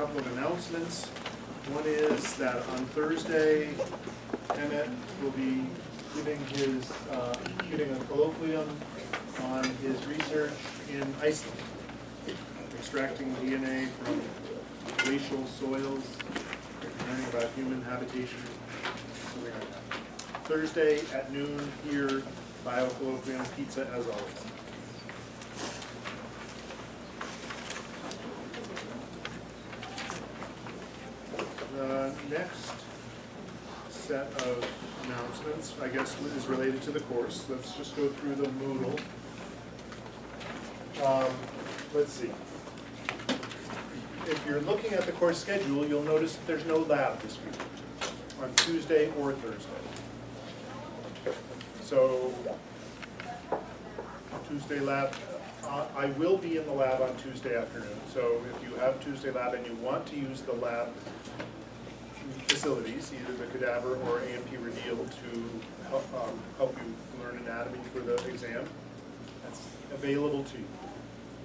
couple of announcements. One is that on Thursday, Emmett will be giving a colloquium on his research in Iceland, extracting DNA from glacial soils, learning about human habitation, something like that. Thursday at noon here, bio-colloquium, pizza as always. The next set of announcements, I guess, is related to the course. Let's just go through the Moodle. Let's see. If you're looking at the course schedule, you'll notice that there's no lab this week, on Tuesday or Thursday. So, Tuesday lab, I will be in the lab on Tuesday afternoon. So if you have Tuesday lab and you want to use the lab facilities, either the cadaver or AMP Reveal, to help you learn anatomy for the exam, that's available to you.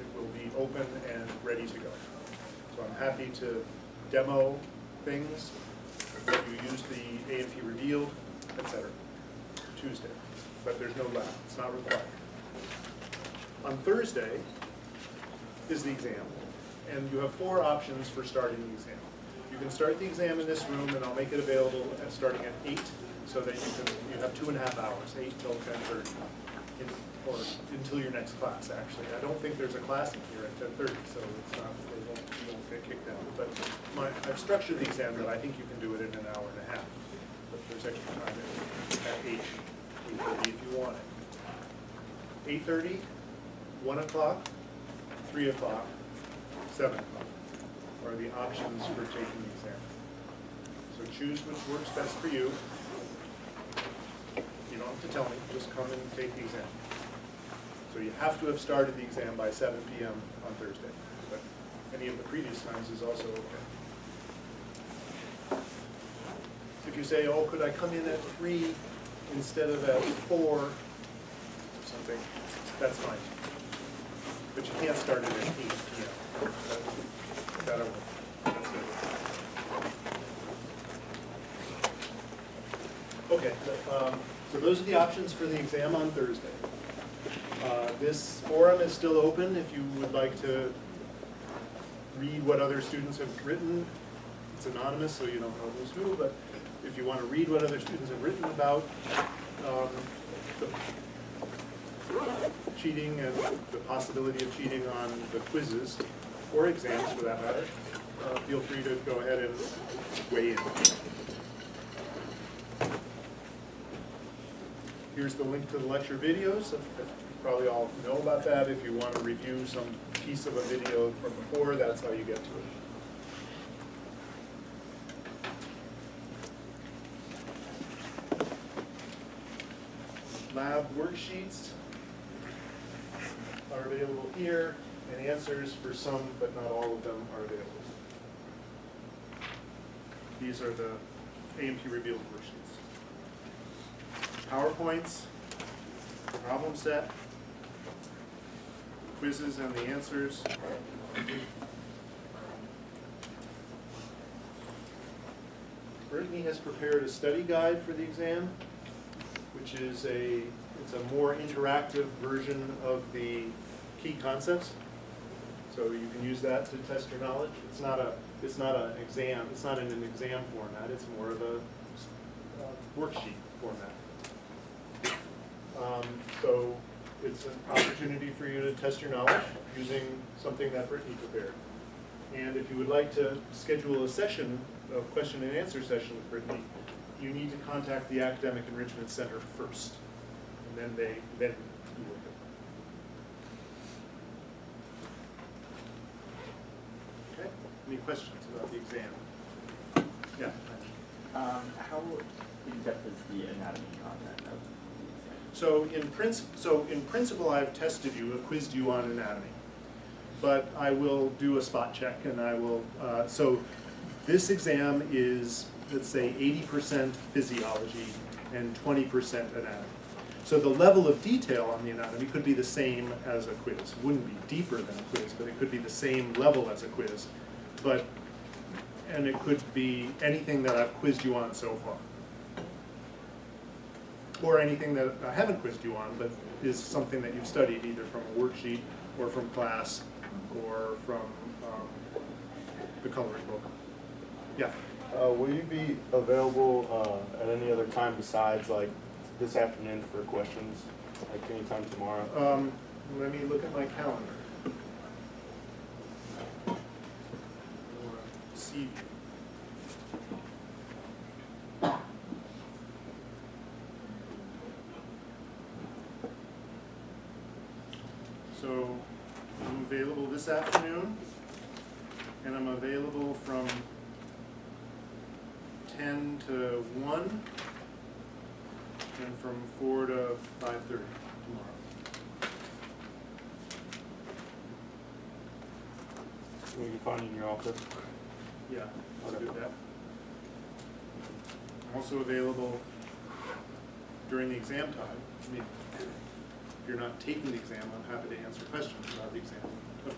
It will be open and ready to go. So I'm happy to demo things, let you use the AMP Revealed, etc. Tuesday, but there's no lab, it's not required. On Thursday is the exam, and you have 4 options for starting the exam. You can start the exam in this room, and I'll make it available at starting at 8, so that you have 2.5 hours, 8 till 10:30, or until your next class. Actually, I don't think there's a class in here at 10:30, so it's not, you won't get kicked out. But I've structured the exam that I think you can do it in an hour and a half. But there's extra time at 8:30 if you want it. 8:30, 1 o'clock, 3 o'clock, 7 o'clock are the options for taking the exam. So choose which works best for you. You don't have to tell me, just come and take the exam. So you have to have started the exam by 7 p.m. on Thursday, but any of the previous times is also okay. If you say, oh, could I come in at 3 instead of at 4 or something, that's fine. But you can't start it at 8 p.m. That's it. Okay, so those are the options for the exam on Thursday. This forum is still open if you would like to read what other students have written. It's anonymous, so you don't know who's who, but if you want to read what other students have written about the cheating and the possibility of cheating on the quizzes, or exams for that matter, feel free to go ahead and weigh in. Here's the link to the lecture videos. You probably all know about that. If you want to review some piece of a video from before, that's how you get to it. Lab worksheets are available here, and answers for some, but not all of them, are available. These are the AMP Revealed worksheets. PowerPoints, problem set, quizzes and the answers. Brittany has prepared a study guide for the exam, which is it's a more interactive version of the key concepts. So you can use that to test your knowledge. It's not an exam. It's not in an exam format. It's more of a worksheet format. So it's an opportunity for you to test your knowledge using something that Brittany prepared. And if you would like to schedule a session, a question and answer session with Brittany, you need to contact the Academic Enrichment Center first, and then you work it. Okay. Any questions about the exam? Yeah. How in-depth is the anatomy content of the exam? So in principle, I've tested you, I've quizzed you on anatomy, but I will do a spot check, and I will. So this exam is, let's say, 80% physiology and 20% anatomy. So the level of detail on the anatomy could be the same as a quiz. It wouldn't be deeper than a quiz, but it could be the same level as a quiz. But And it could be anything that I've quizzed you on so far. Or anything that I haven't quizzed you on, but is something that you've studied either from a worksheet or from class or from the coloring book. Yeah. Will you be available at any other time besides like this afternoon for questions, like anytime tomorrow? Let me look at my calendar. See. So I'm available this afternoon, and I'm available from 10 to 1, and from 4 to 5:30 tomorrow. We can find you in your office. Yeah, I'll do that. I'm also available during the exam time. I mean, if you're not taking the exam, I'm happy to answer questions about the exam.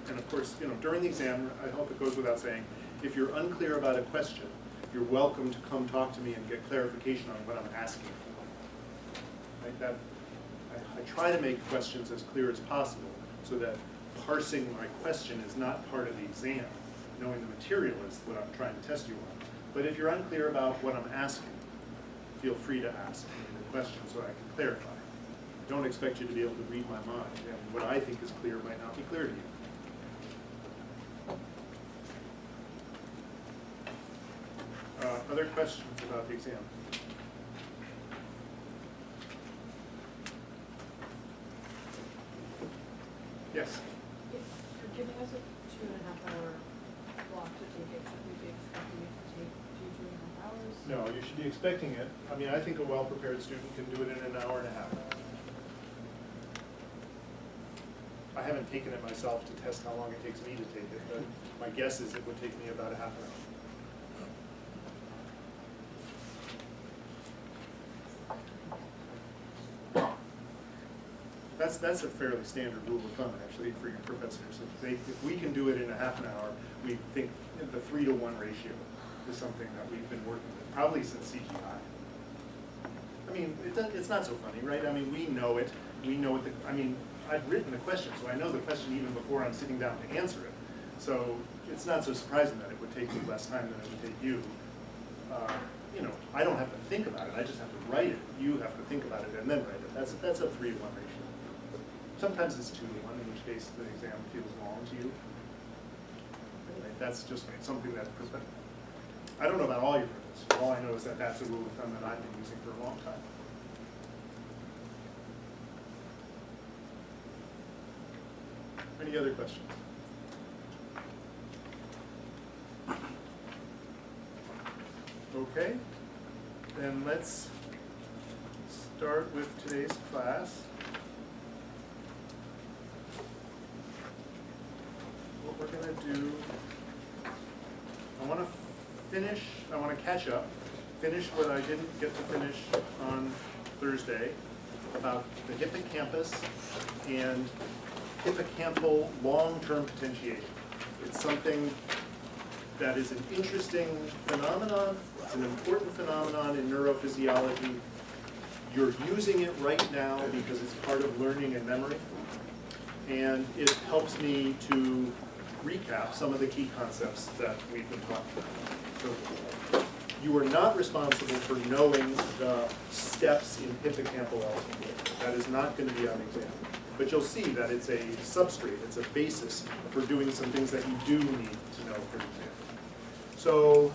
And of course, during the exam, I hope it goes without saying, if you're unclear about a question, you're welcome to come talk to me and get clarification on what I'm asking for. Like I try to make questions as clear as possible so that parsing my question is not part of the exam. Knowing the material is what I'm trying to test you on. But if you're unclear about what I'm asking, feel free to ask me the question so I can clarify. Don't expect you to be able to read my mind, and what I think is clear might not be clear to you. Other questions about the exam? Yes? If you're giving us a 2.5-hour block to take it, should we be expecting it to take 2.5 hours? No, you should be expecting it. I mean, I think a well-prepared student can do it in an hour and a half. I haven't taken it myself to test how long it takes me to take it, but my guess is it would take me about a half an hour. That's a fairly standard rule of thumb, actually, for your professors. If we can do it in a half an hour, we think the 3-to-1 ratio is something that we've been working with, probably since CGI. I mean, it's not so funny, right? I mean, we know it. We know what I've written the question, so I know the question even before I'm sitting down to answer it. So it's not so surprising that it would take me less time than it would take you. I don't have to think about it. I just have to write it. You have to think about it and then write it. That's a 3-to-1 ratio. Sometimes it's 2-to-1, in which case the exam feels long to you. Right? That's just something that, I don't know about all your professors. All I know is that that's a rule of thumb that I've been using for a long time. Any other questions? Okay, then let's start with today's class. What we're going to do, I want to catch up, finish what I didn't get to finish on Thursday about the hippocampus and hippocampal long-term potentiation. It's something that is an interesting phenomenon. It's an important phenomenon in neurophysiology. You're using it right now because it's part of learning and memory. And it helps me to recap some of the key concepts that we've been talking about. So you are not responsible for knowing the steps in hippocampal algebra. That is not going to be on exam. But you'll see that it's a substrate, it's a basis for doing some things that you do need to know for exam. So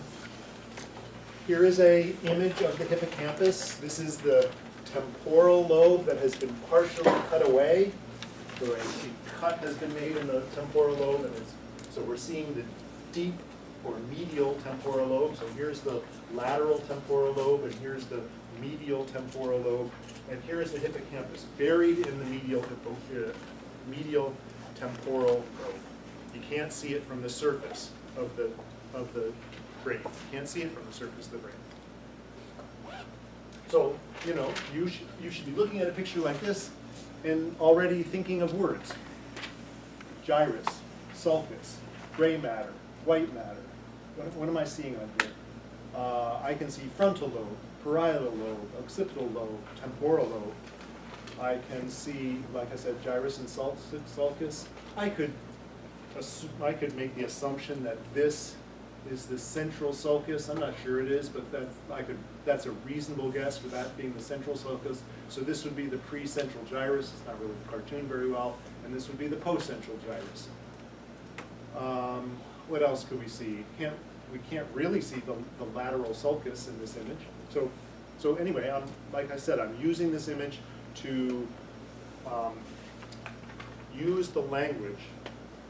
here is an image of the hippocampus. This is the temporal lobe that has been partially cut away. So a cut has been made in the temporal lobe, and so we're seeing the deep or medial temporal lobe. So here's the lateral temporal lobe, and here's the medial temporal lobe, and here is the hippocampus buried in the medial temporal lobe. You can't see it from the surface of the brain. You can't see it from the surface of the brain. So you should be looking at a picture like this and already thinking of words: gyrus, sulcus, gray matter, white matter, what am I seeing on here? I can see frontal lobe, parietal lobe, occipital lobe, temporal lobe. I can see, like I said, gyrus and sulcus. I could make the assumption that this is the central sulcus. I'm not sure it is, but that's a reasonable guess for that being the central sulcus. So this would be the pre-central gyrus. It's not really cartooned very well. And this would be the post-central gyrus. What else could we see? We can't really see the lateral sulcus in this image. So anyway, like I said, I'm using this image to use the language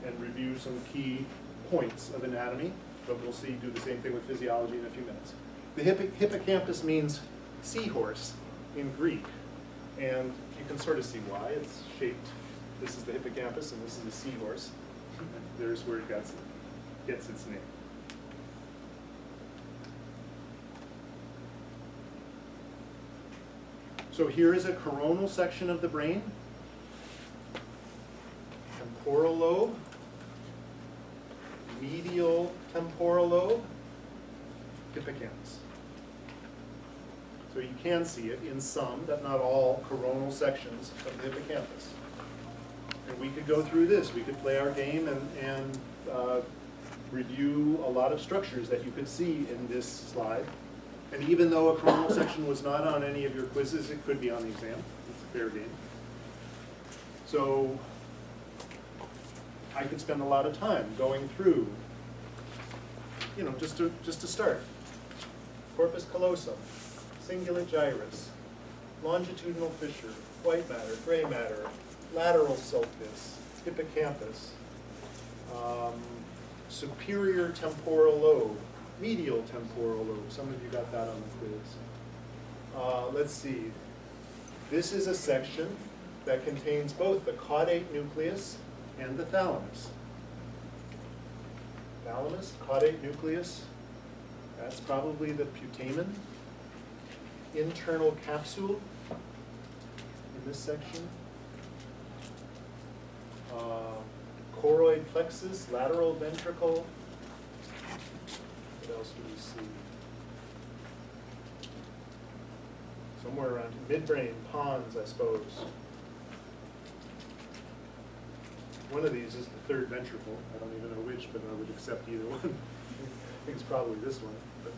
and review some key points of anatomy, but we'll do the same thing with physiology in a few minutes. The hippocampus means seahorse in Greek, and you can sort of see why. It's shaped, this is the hippocampus and this is the seahorse. There's where it gets its name. So here is a coronal section of the brain, temporal lobe, medial temporal lobe, hippocampus. So you can see it in some, but not all, coronal sections of the hippocampus. And we could go through this. We could play our game and review a lot of structures that you could see in this slide. And even though a coronal section was not on any of your quizzes, it could be on the exam. It's a fair game. So I could spend a lot of time going through, just to start. Corpus callosum, cingulate gyrus, longitudinal fissure, white matter, gray matter, lateral sulcus, hippocampus, superior temporal lobe, medial temporal lobe. Some of you got that on the quiz. Let's see. This is a section that contains both the caudate nucleus and the thalamus. Thalamus, caudate nucleus, that's probably the putamen. Internal capsule in this section. Choroid plexus, lateral ventricle. What else do we see? Somewhere around midbrain, pons, I suppose. One of these is the third ventricle. I don't even know which, but I would accept either one. I think it's probably this one. But,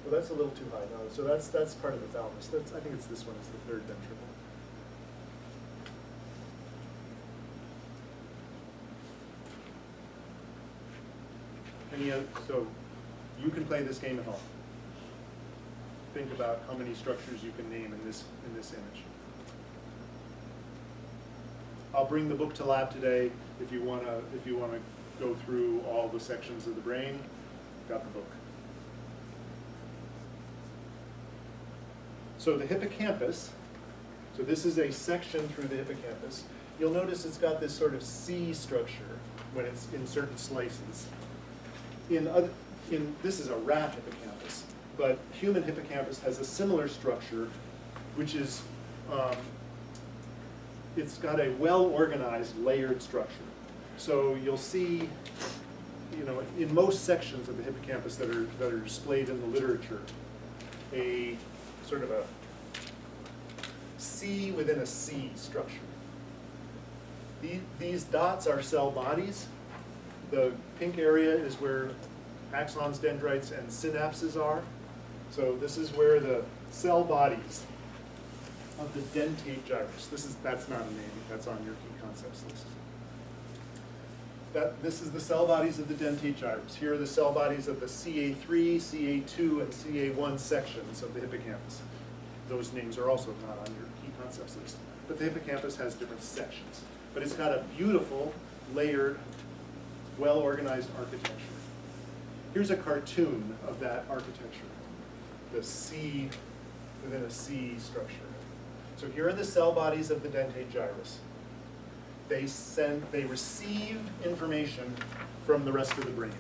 well, that's a little too high. No, so that's part of the thalamus. I think it's this one. It's the third ventricle. So you can play this game at home. Think about how many structures you can name in this image. I'll bring the book to lab today if you wanna go through all the sections of the brain. Got the book. So the hippocampus. So this is a section through the hippocampus. You'll notice it's got this sort of C structure when it's in certain slices. This is a rat hippocampus, but human hippocampus has a similar structure, which is, it's got a well-organized layered structure. So you'll see, in most sections of the hippocampus that are displayed in the literature, a sort of a C within a C structure. These dots are cell bodies. The pink area is where axons, dendrites, and synapses are. So this is where the cell bodies of the dentate gyrus. That's not a name. That's on your key concepts list. This is the cell bodies of the dentate gyrus. Here are the cell bodies of the CA3, CA2, and CA1 sections of the hippocampus. Those names are also not on your key concepts list. But the hippocampus has different sections. But it's got a beautiful, layered, well-organized architecture. Here's a cartoon of that architecture, the C within a C structure. So here are the cell bodies of the dentate gyrus. They receive information from the rest of the brain.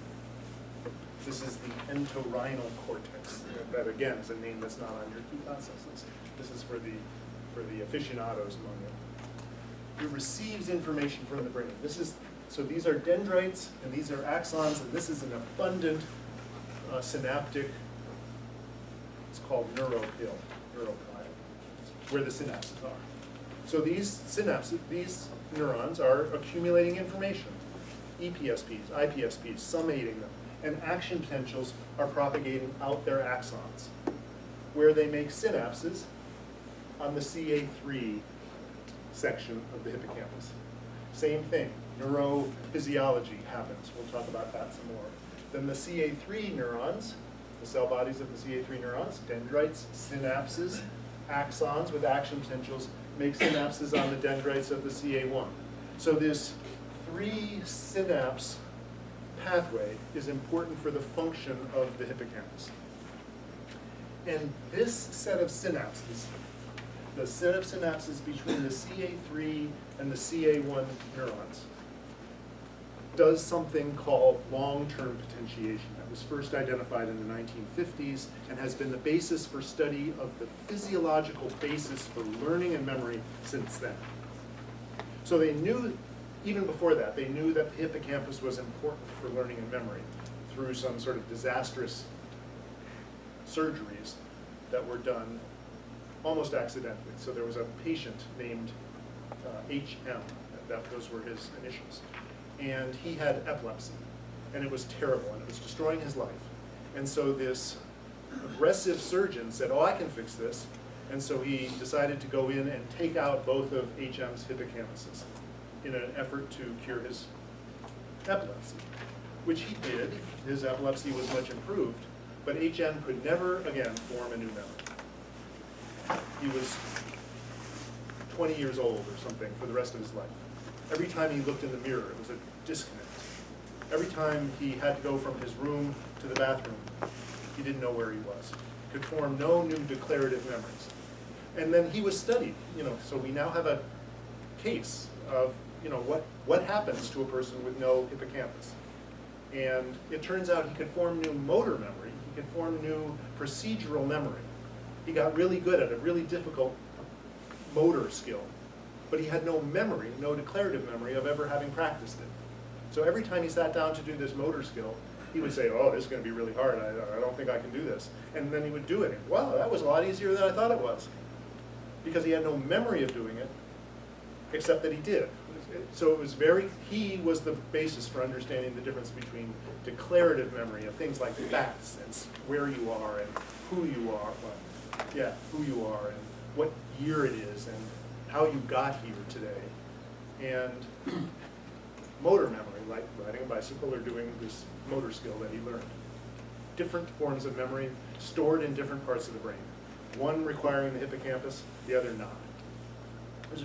This is the entorhinal cortex. That again is a name that's not on your key concepts list. This is for the aficionados among you. It receives information from the brain. This is So these are dendrites, and these are axons, and this is an abundant synaptic, it's called neuropil, where the synapses are. So these synapses, these neurons are accumulating information, EPSPs, IPSPs, summating them, and action potentials are propagating out their axons, where they make synapses on the CA3 section of the hippocampus. Same thing, neurophysiology happens. We'll talk about that some more. Then the CA3 neurons, the cell bodies of the CA3 neurons, dendrites, synapses, axons with action potentials, make synapses on the dendrites of the CA1. So this 3-synapse pathway is important for the function of the hippocampus. And this set of synapses, the set of synapses between the CA3 and the CA1 neurons, does something called long-term potentiation. That was first identified in the 1950s and has been the basis for study of the physiological basis for learning and memory since then. So they knew, even before that, they knew that the hippocampus was important for learning and memory through some sort of disastrous surgeries that were done almost accidentally. So there was a patient named HM, those were his initials, and he had epilepsy, and it was terrible, and it was destroying his life. And so this aggressive surgeon said, oh, I can fix this, and so he decided to go in and take out both of HM's hippocampuses in an effort to cure his epilepsy, which he did. His epilepsy was much improved, but HM could never again form a new memory. He was 20 years old or something for the rest of his life. Every time he looked in the mirror, it was a disconnect. Every time he had to go from his room to the bathroom, he didn't know where he was. He could form no new declarative memories. And then he was studied, so we now have a case of, what happens to a person with no hippocampus. And it turns out he could form new motor memory, he could form new procedural memory. He got really good at a really difficult motor skill, but he had no memory, no declarative memory of ever having practiced it. So every time he sat down to do this motor skill, he would say, oh, this is going to be really hard, I don't think I can do this. And then he would do it. Wow, that was a lot easier than I thought it was. Because he had no memory of doing it, except that he did. So it was he was the basis for understanding the difference between declarative memory of things like facts and where you are and who you are, who you are and what year it is and how you got here today. And motor memory, like riding a bicycle or doing this motor skill that he learned. Different forms of memory stored in different parts of the brain. One requiring the hippocampus, the other not.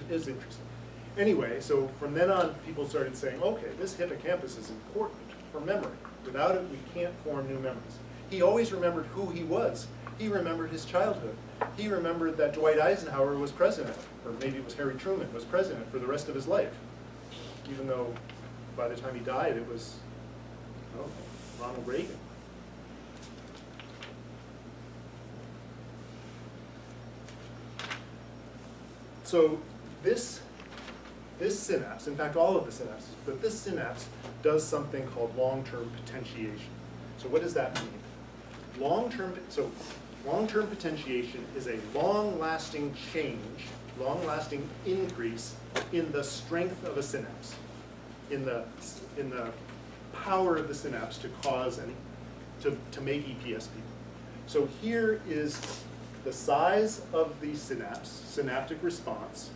It's interesting. Anyway, so from then on, people started saying, okay, this hippocampus is important for memory. Without it, we can't form new memories. He always remembered who he was. He remembered his childhood. He remembered that Dwight Eisenhower was president, or maybe it was Harry Truman, was president for the rest of his life. Even though by the time he died, it was Ronald Reagan. So this synapse, in fact all of the synapses, but this synapse does something called long-term potentiation. So what does that mean? Long-term potentiation is a long-lasting change, long-lasting increase in the strength of a synapse, in the power of the synapse to cause and to make EPSP. So here is the size of the synapse, synaptic response,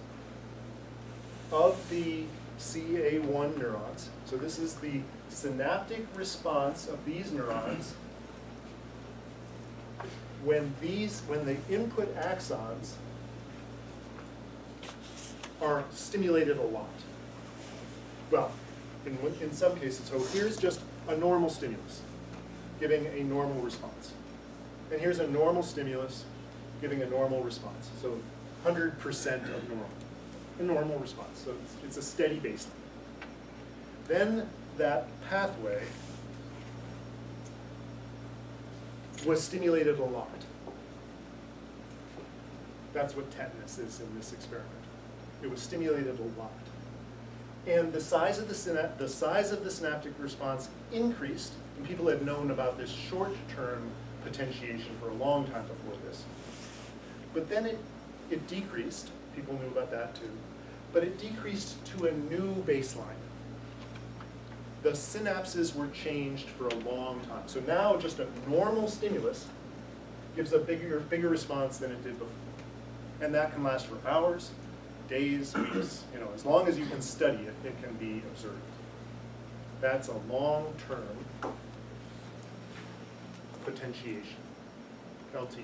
of the CA1 neurons. So this is the synaptic response of these neurons when the input axons are stimulated a lot. Well, in some cases, so here's just a normal stimulus giving a normal response. And here's a normal stimulus giving a normal response. So 100% of normal. A normal response. So it's a steady baseline. Then that pathway was stimulated a lot. That's what tetanus is in this experiment. It was stimulated a lot. And the size of the synaptic response increased, and people had known about this short-term potentiation for a long time before this. But then it decreased, people knew about that too, but it decreased to a new baseline. The synapses were changed for a long time. So now just a normal stimulus gives a bigger response than it did before. And that can last for hours, days, weeks, as long as you can study it, it can be observed. That's a long-term potentiation, LTE.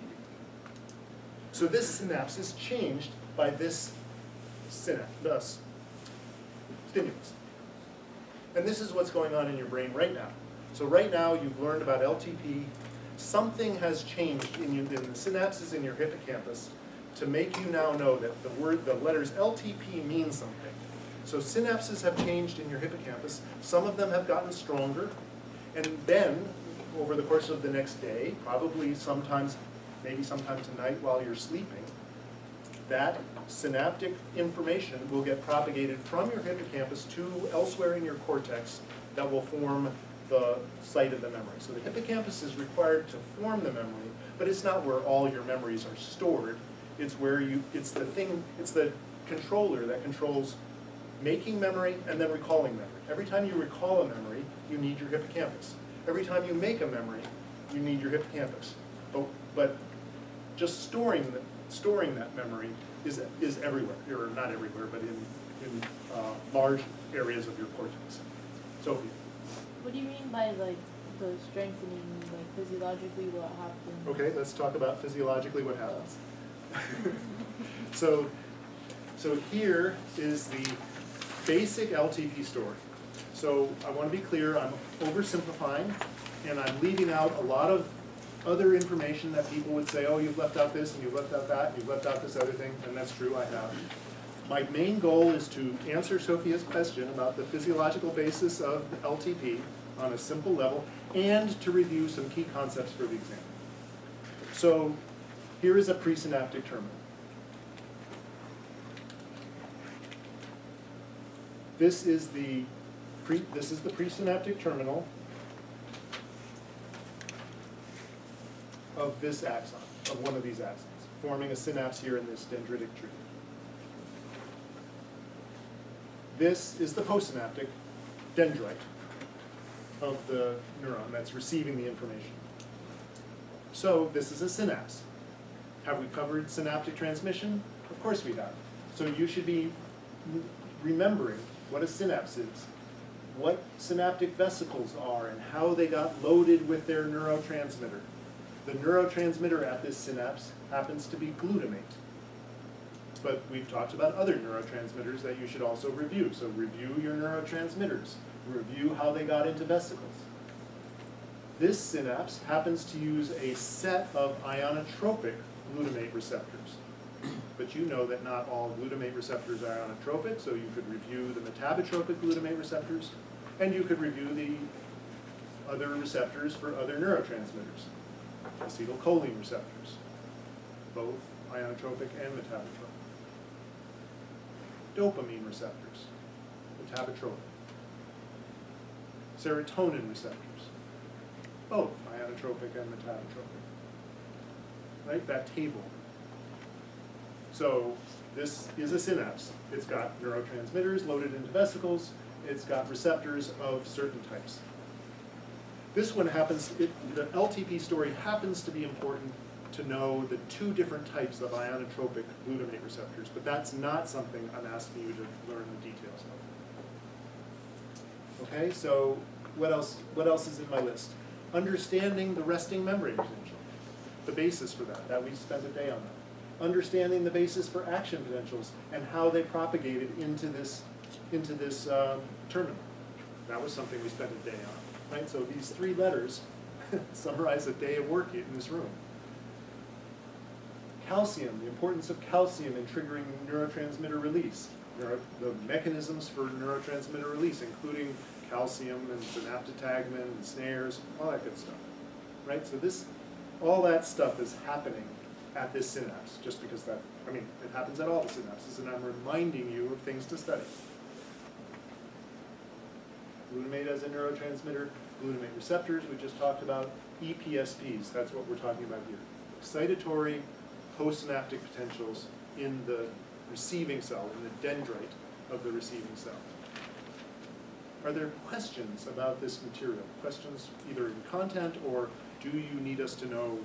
So this synapse is changed by this stimulus. And this is what's going on in your brain right now. So right now you've learned about LTP. Something has changed in the synapses in your hippocampus to make you now know that the letters LTP mean something. So synapses have changed in your hippocampus. Some of them have gotten stronger. And then, over the course of the next day, probably maybe sometime tonight while you're sleeping, that synaptic information will get propagated from your hippocampus to elsewhere in your cortex that will form the site of the memory. So the hippocampus is required to form the memory, but it's not where all your memories are stored. It's it's the controller that controls making memory and then recalling memory. Every time you recall a memory, you need your hippocampus. Every time you make a memory, you need your hippocampus. But just storing that memory is everywhere, or not everywhere, but in large areas of your cortex. Sophie. What do you mean by the strengthening, physiologically what happens? Okay, let's talk about physiologically what happens. So here is the basic LTP story. So I want to be clear, I'm oversimplifying, and I'm leaving out a lot of other information that people would say, oh, you've left out this, and you've left out that, and you've left out this other thing, and that's true, I have. My main goal is to answer Sophia's question about the physiological basis of LTP on a simple level, and to review some key concepts for the exam. So here is a presynaptic terminal. This is the presynaptic terminal of this axon, of one of these axons, forming a synapse here in this dendritic tree. This is the postsynaptic dendrite of the neuron that's receiving the information. So this is a synapse. Have we covered synaptic transmission? Of course we have. So you should be remembering what a synapse is, what synaptic vesicles are, and how they got loaded with their neurotransmitter. The neurotransmitter at this synapse happens to be glutamate. But we've talked about other neurotransmitters that you should also review. So review your neurotransmitters. Review how they got into vesicles. This synapse happens to use a set of ionotropic glutamate receptors. But you know that not all glutamate receptors are ionotropic, so you could review the metabotropic glutamate receptors, and you could review the other receptors for other neurotransmitters. Acetylcholine receptors, both ionotropic and metabotropic. Dopamine receptors, metabotropic. Serotonin receptors, both ionotropic and metabotropic. Right, that table. So this is a synapse. It's got neurotransmitters loaded into vesicles. It's got receptors of certain types. This one happens, the LTP story happens to be important to know the two different types of ionotropic glutamate receptors, but that's not something I'm asking you to learn the details of. Okay, so what else is in my list? Understanding the resting membrane potential, the basis for that we spent a day on that. Understanding the basis for action potentials and how they propagated into this terminal. That was something we spent a day on, right? So these three letters summarize a day of work in this room. Calcium, the importance of calcium in triggering neurotransmitter release. The mechanisms for neurotransmitter release, including calcium and synaptotagmin and snares, all that good stuff, right? So all that stuff is happening at this synapse, just because it happens at all the synapses, and I'm reminding you of things to study. glutamate as a neurotransmitter, glutamate receptors, we just talked about, EPSPs, that's what we're talking about here. Excitatory postsynaptic potentials in the receiving cell, in the dendrite of the receiving cell. Are there questions about this material? Questions either in content or do you need us to know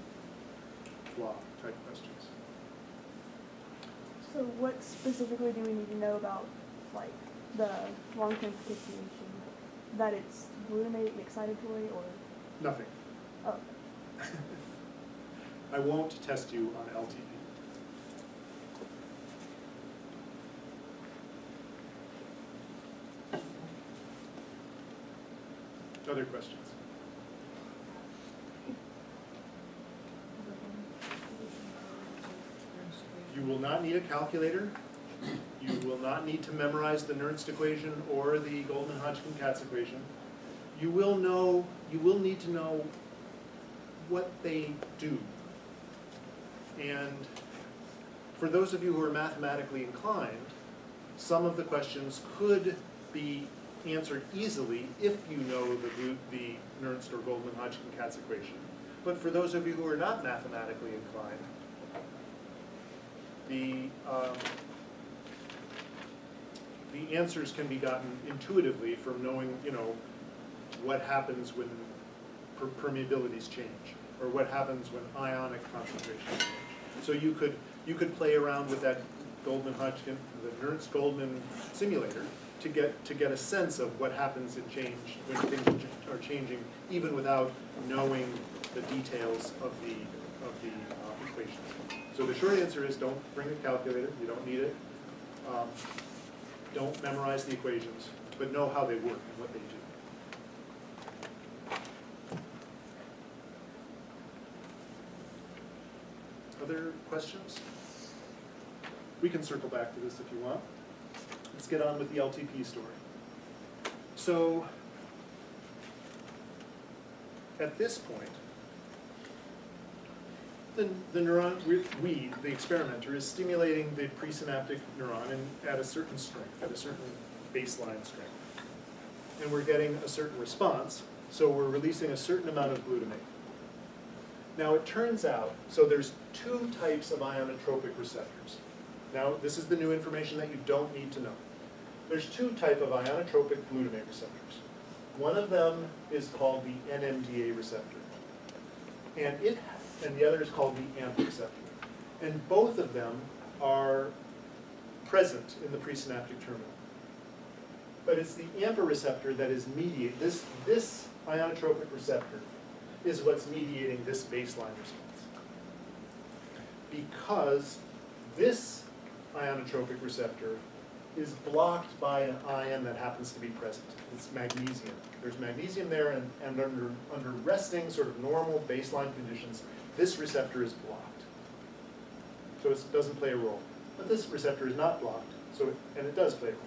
blah type questions? So what specifically do we need to know about, like, the long-term potentiation? That it's glutamate and excitatory, or? Nothing. Oh, I won't test you on LTP. Other questions? You will not need a calculator. You will not need to memorize the Nernst equation or the Goldman-Hodgkin-Katz equation. You will need to know what they do. And for those of you who are mathematically inclined, some of the questions could be answered easily if you know the Nernst or Goldman-Hodgkin-Katz equation. But for those of you who are not mathematically inclined, the answers can be gotten intuitively from knowing, what happens when permeabilities change, or what happens when ionic concentrations change. So you could play around with that Goldman-Hodgkin, the Nernst-Goldman simulator to get a sense of what happens in change when things are changing, even without knowing the details of the equations. So the short answer is don't bring a calculator, you don't need it. Don't memorize the equations, but know how they work and what they do. Other questions? We can circle back to this if you want. Let's get on with the LTP story. So, at this point, the neuron, the experimenter, is stimulating the presynaptic neuron at a certain strength, at a certain baseline strength. And we're getting a certain response, so we're releasing a certain amount of glutamate. Now it turns out, so there's two types of ionotropic receptors. Now this is the new information that you don't need to know. There's two types of ionotropic glutamate receptors. One of them is called the NMDA receptor. And the other is called the AMP receptor. And both of them are present in the presynaptic terminal. But it's the AMP receptor that is mediating, this ionotropic receptor is what's mediating this baseline response. Because this ionotropic receptor is blocked by an ion that happens to be present. It's magnesium. There's magnesium there, and under resting, sort of normal baseline conditions, this receptor is blocked. So it doesn't play a role. But this receptor is not blocked, and it does play a role.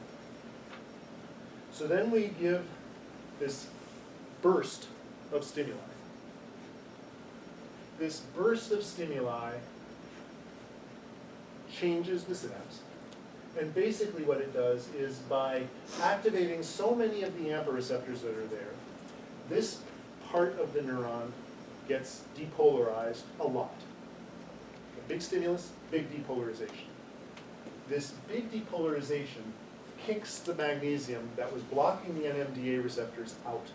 So then we give this burst of stimuli. This burst of stimuli changes the synapse. And basically what it does is by activating so many of the AMPA receptors that are there, this part of the neuron gets depolarized a lot. A big stimulus, big depolarization. This big depolarization kicks the magnesium that was blocking the NMDA receptors out.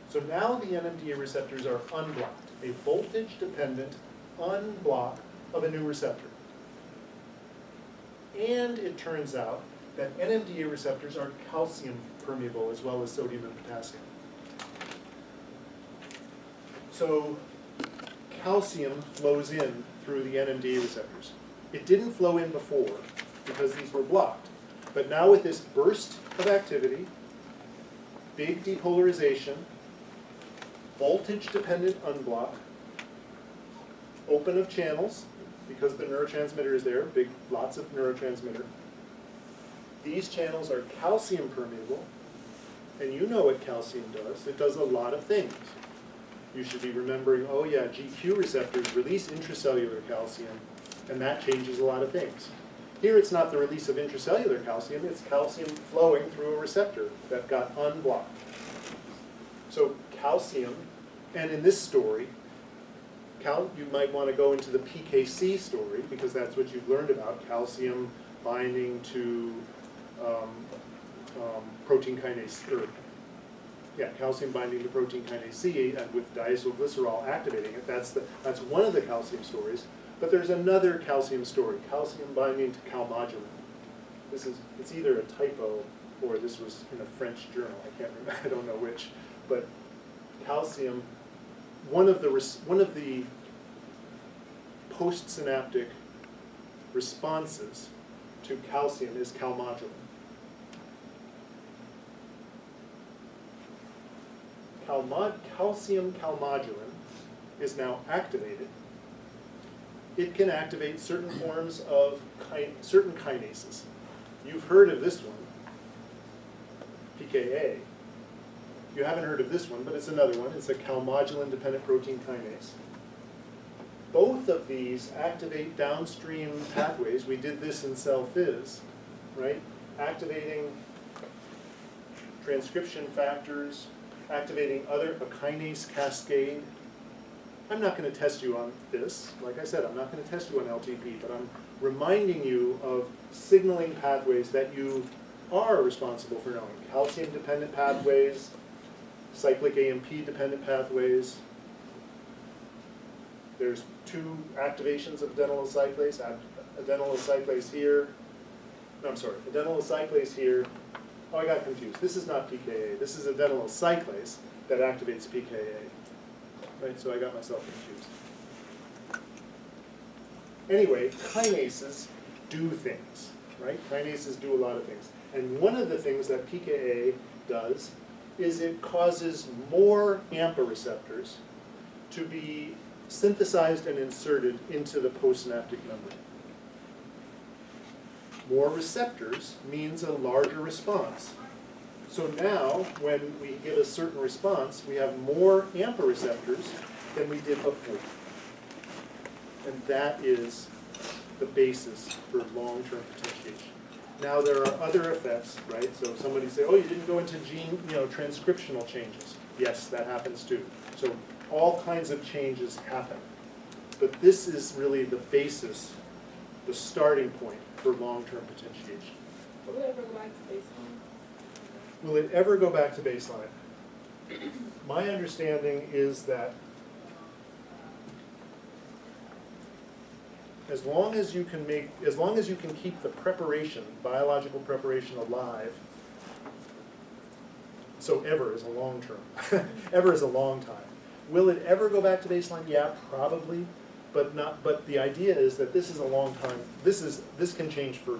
So now the NMDA receptors are unblocked, a voltage-dependent unblock of a new receptor. And it turns out that NMDA receptors are calcium permeable as well as sodium and potassium. So calcium flows in through the NMDA receptors. It didn't flow in before because these were blocked. But now with this burst of activity, big depolarization, voltage-dependent unblock, open of channels, because the neurotransmitter is there, lots of neurotransmitter. These channels are calcium permeable, and you know what calcium does. It does a lot of things. You should be remembering, oh yeah, GQ receptors release intracellular calcium, and that changes a lot of things. Here it's not the release of intracellular calcium, it's calcium flowing through a receptor that got unblocked. So calcium, and in this story, you might want to go into the PKC story, because that's what you've learned about, calcium binding to protein kinase, calcium binding to protein kinase C, and with diacylglycerol activating it. That's one of the calcium stories. But there's another calcium story, calcium binding to calmodulin. It's either a typo or this was in a French journal. I can't remember. I don't know which. But calcium, one of the postsynaptic responses to calcium is calmodulin. Calcium calmodulin is now activated. It can activate certain forms of certain kinases. You've heard of this one, PKA. You haven't heard of this one, but it's another one. It's a calmodulin-dependent protein kinase. Both of these activate downstream pathways. We did this in cell phys, right? Activating transcription factors, activating a kinase cascade. I'm not going to test you on this. Like I said, I'm not going to test you on LTP, but I'm reminding you of signaling pathways that you are responsible for knowing. Calcium-dependent pathways, cyclic AMP-dependent pathways. There's 2 activations of adenylyl cyclase. Adenylyl cyclase here. No, I'm sorry. Adenylyl cyclase here. Oh, I got confused. This is not PKA. This is adenylyl cyclase that activates PKA. Right, so I got myself confused. Anyway, kinases do things, right? Kinases do a lot of things. And one of the things that PKA does is it causes more AMPA receptors to be synthesized and inserted into the postsynaptic membrane. More receptors means a larger response. So now, when we get a certain response, we have more AMPA receptors than we did before. And that is the basis for long-term potentiation. Now, there are other effects, right? So somebody say, oh, you didn't go into gene, transcriptional changes. Yes, that happens too. So all kinds of changes happen. But this is really the basis, the starting point for long-term potentiation. Will it ever go back to baseline? Will it ever go back to baseline? My understanding is that as long as you can keep the preparation, biological preparation alive, so ever is a long term, ever is a long time. Will it ever go back to baseline? Yeah, probably, but not. But the idea is that this is a long time. This can change for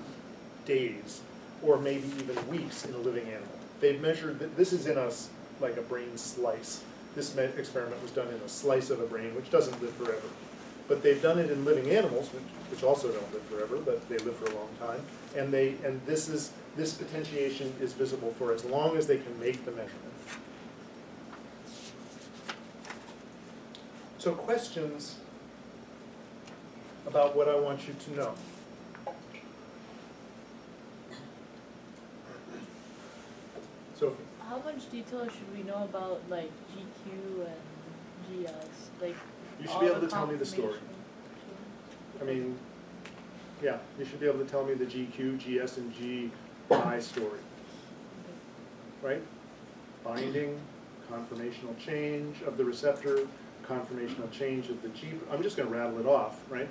days, or maybe even weeks in a living animal. They've measured that this is in us like a brain slice. This experiment was done in a slice of a brain, which doesn't live forever. But they've done it in living animals, which also don't live forever, but they live for a long time. And this potentiation is visible for as long as they can make the measurement. So questions about what I want you to know. Sophie. How much detail should we know about like GQ and GS? Like You should all be able the to tell me the story. confirmation? I mean, yeah, you should be able to tell me the GQ, GS, and GI story, right? Binding, conformational change of the receptor, conformational change of the G, I'm just going to rattle it off, right?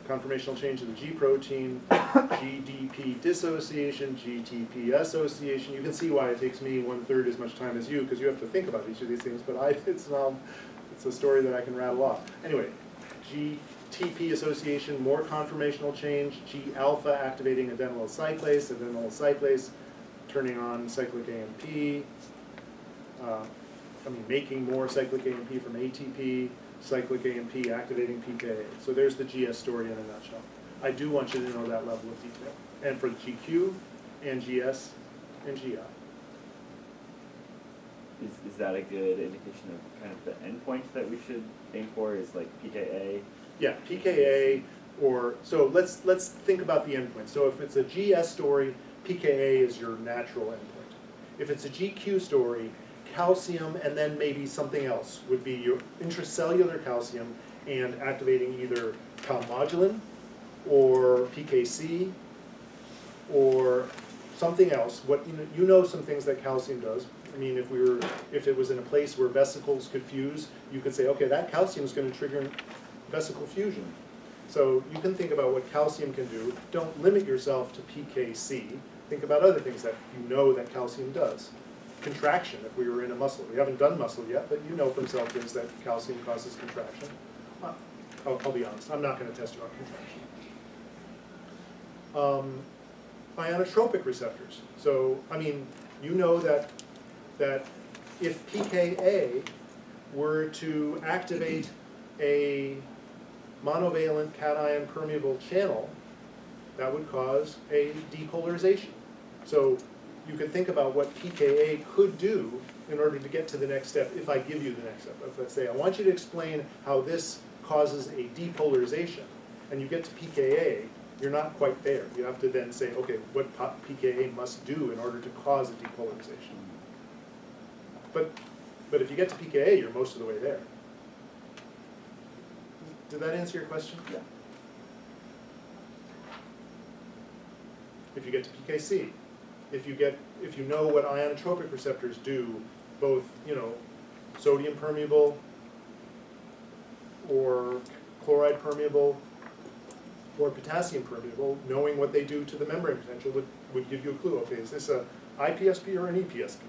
Conformational change of the G protein, GDP dissociation, GTP association. You can see why it takes me 1/3 as much time as you, because you have to think about each of these things, but it's a story that I can rattle off. Anyway, GTP association, more conformational change, G-alpha activating adenylyl cyclase turning on cyclic AMP, making more cyclic AMP from ATP, cyclic AMP activating PKA. So there's the GS story in a nutshell. I do want you to know that level of detail. And for GQ and GS and GI. Is that a good indication of kind of the endpoint that we should aim for? Is like PKA? Yeah, PKA, so let's think about the endpoint. So if it's a GS story, PKA is your natural endpoint. If it's a GQ story, calcium and then maybe something else would be your intracellular calcium and activating either calmodulin or PKC or something else. What you know some things that calcium does. I mean, if it was in a place where vesicles could fuse, you could say, okay, that calcium is going to trigger vesicle fusion. So you can think about what calcium can do. Don't limit yourself to PKC. Think about other things that you know that calcium does. Contraction, if we were in a muscle. We haven't done muscle yet, but you know from self-quiz that calcium causes contraction. Well, I'll be honest, I'm not going to test you on contraction. Ionotropic receptors. So, I mean, you know that if pKa were to activate a monovalent cation permeable channel, that would cause a depolarization. So you can think about what pKa could do in order to get to the next step, if I give you the next step. If I say, I want you to explain how this causes a depolarization, and you get to pKa, you're not quite there. You have to then say, okay, what pKa must do in order to cause a depolarization. But if you get to pKa, you're most of the way there. Did that answer your question? Yeah. If you get to PKC, if you know what ionotropic receptors do, both, you know, sodium permeable or chloride permeable or potassium permeable, knowing what they do to the membrane potential would give you a clue. Okay, is this a IPSP or an EPSP?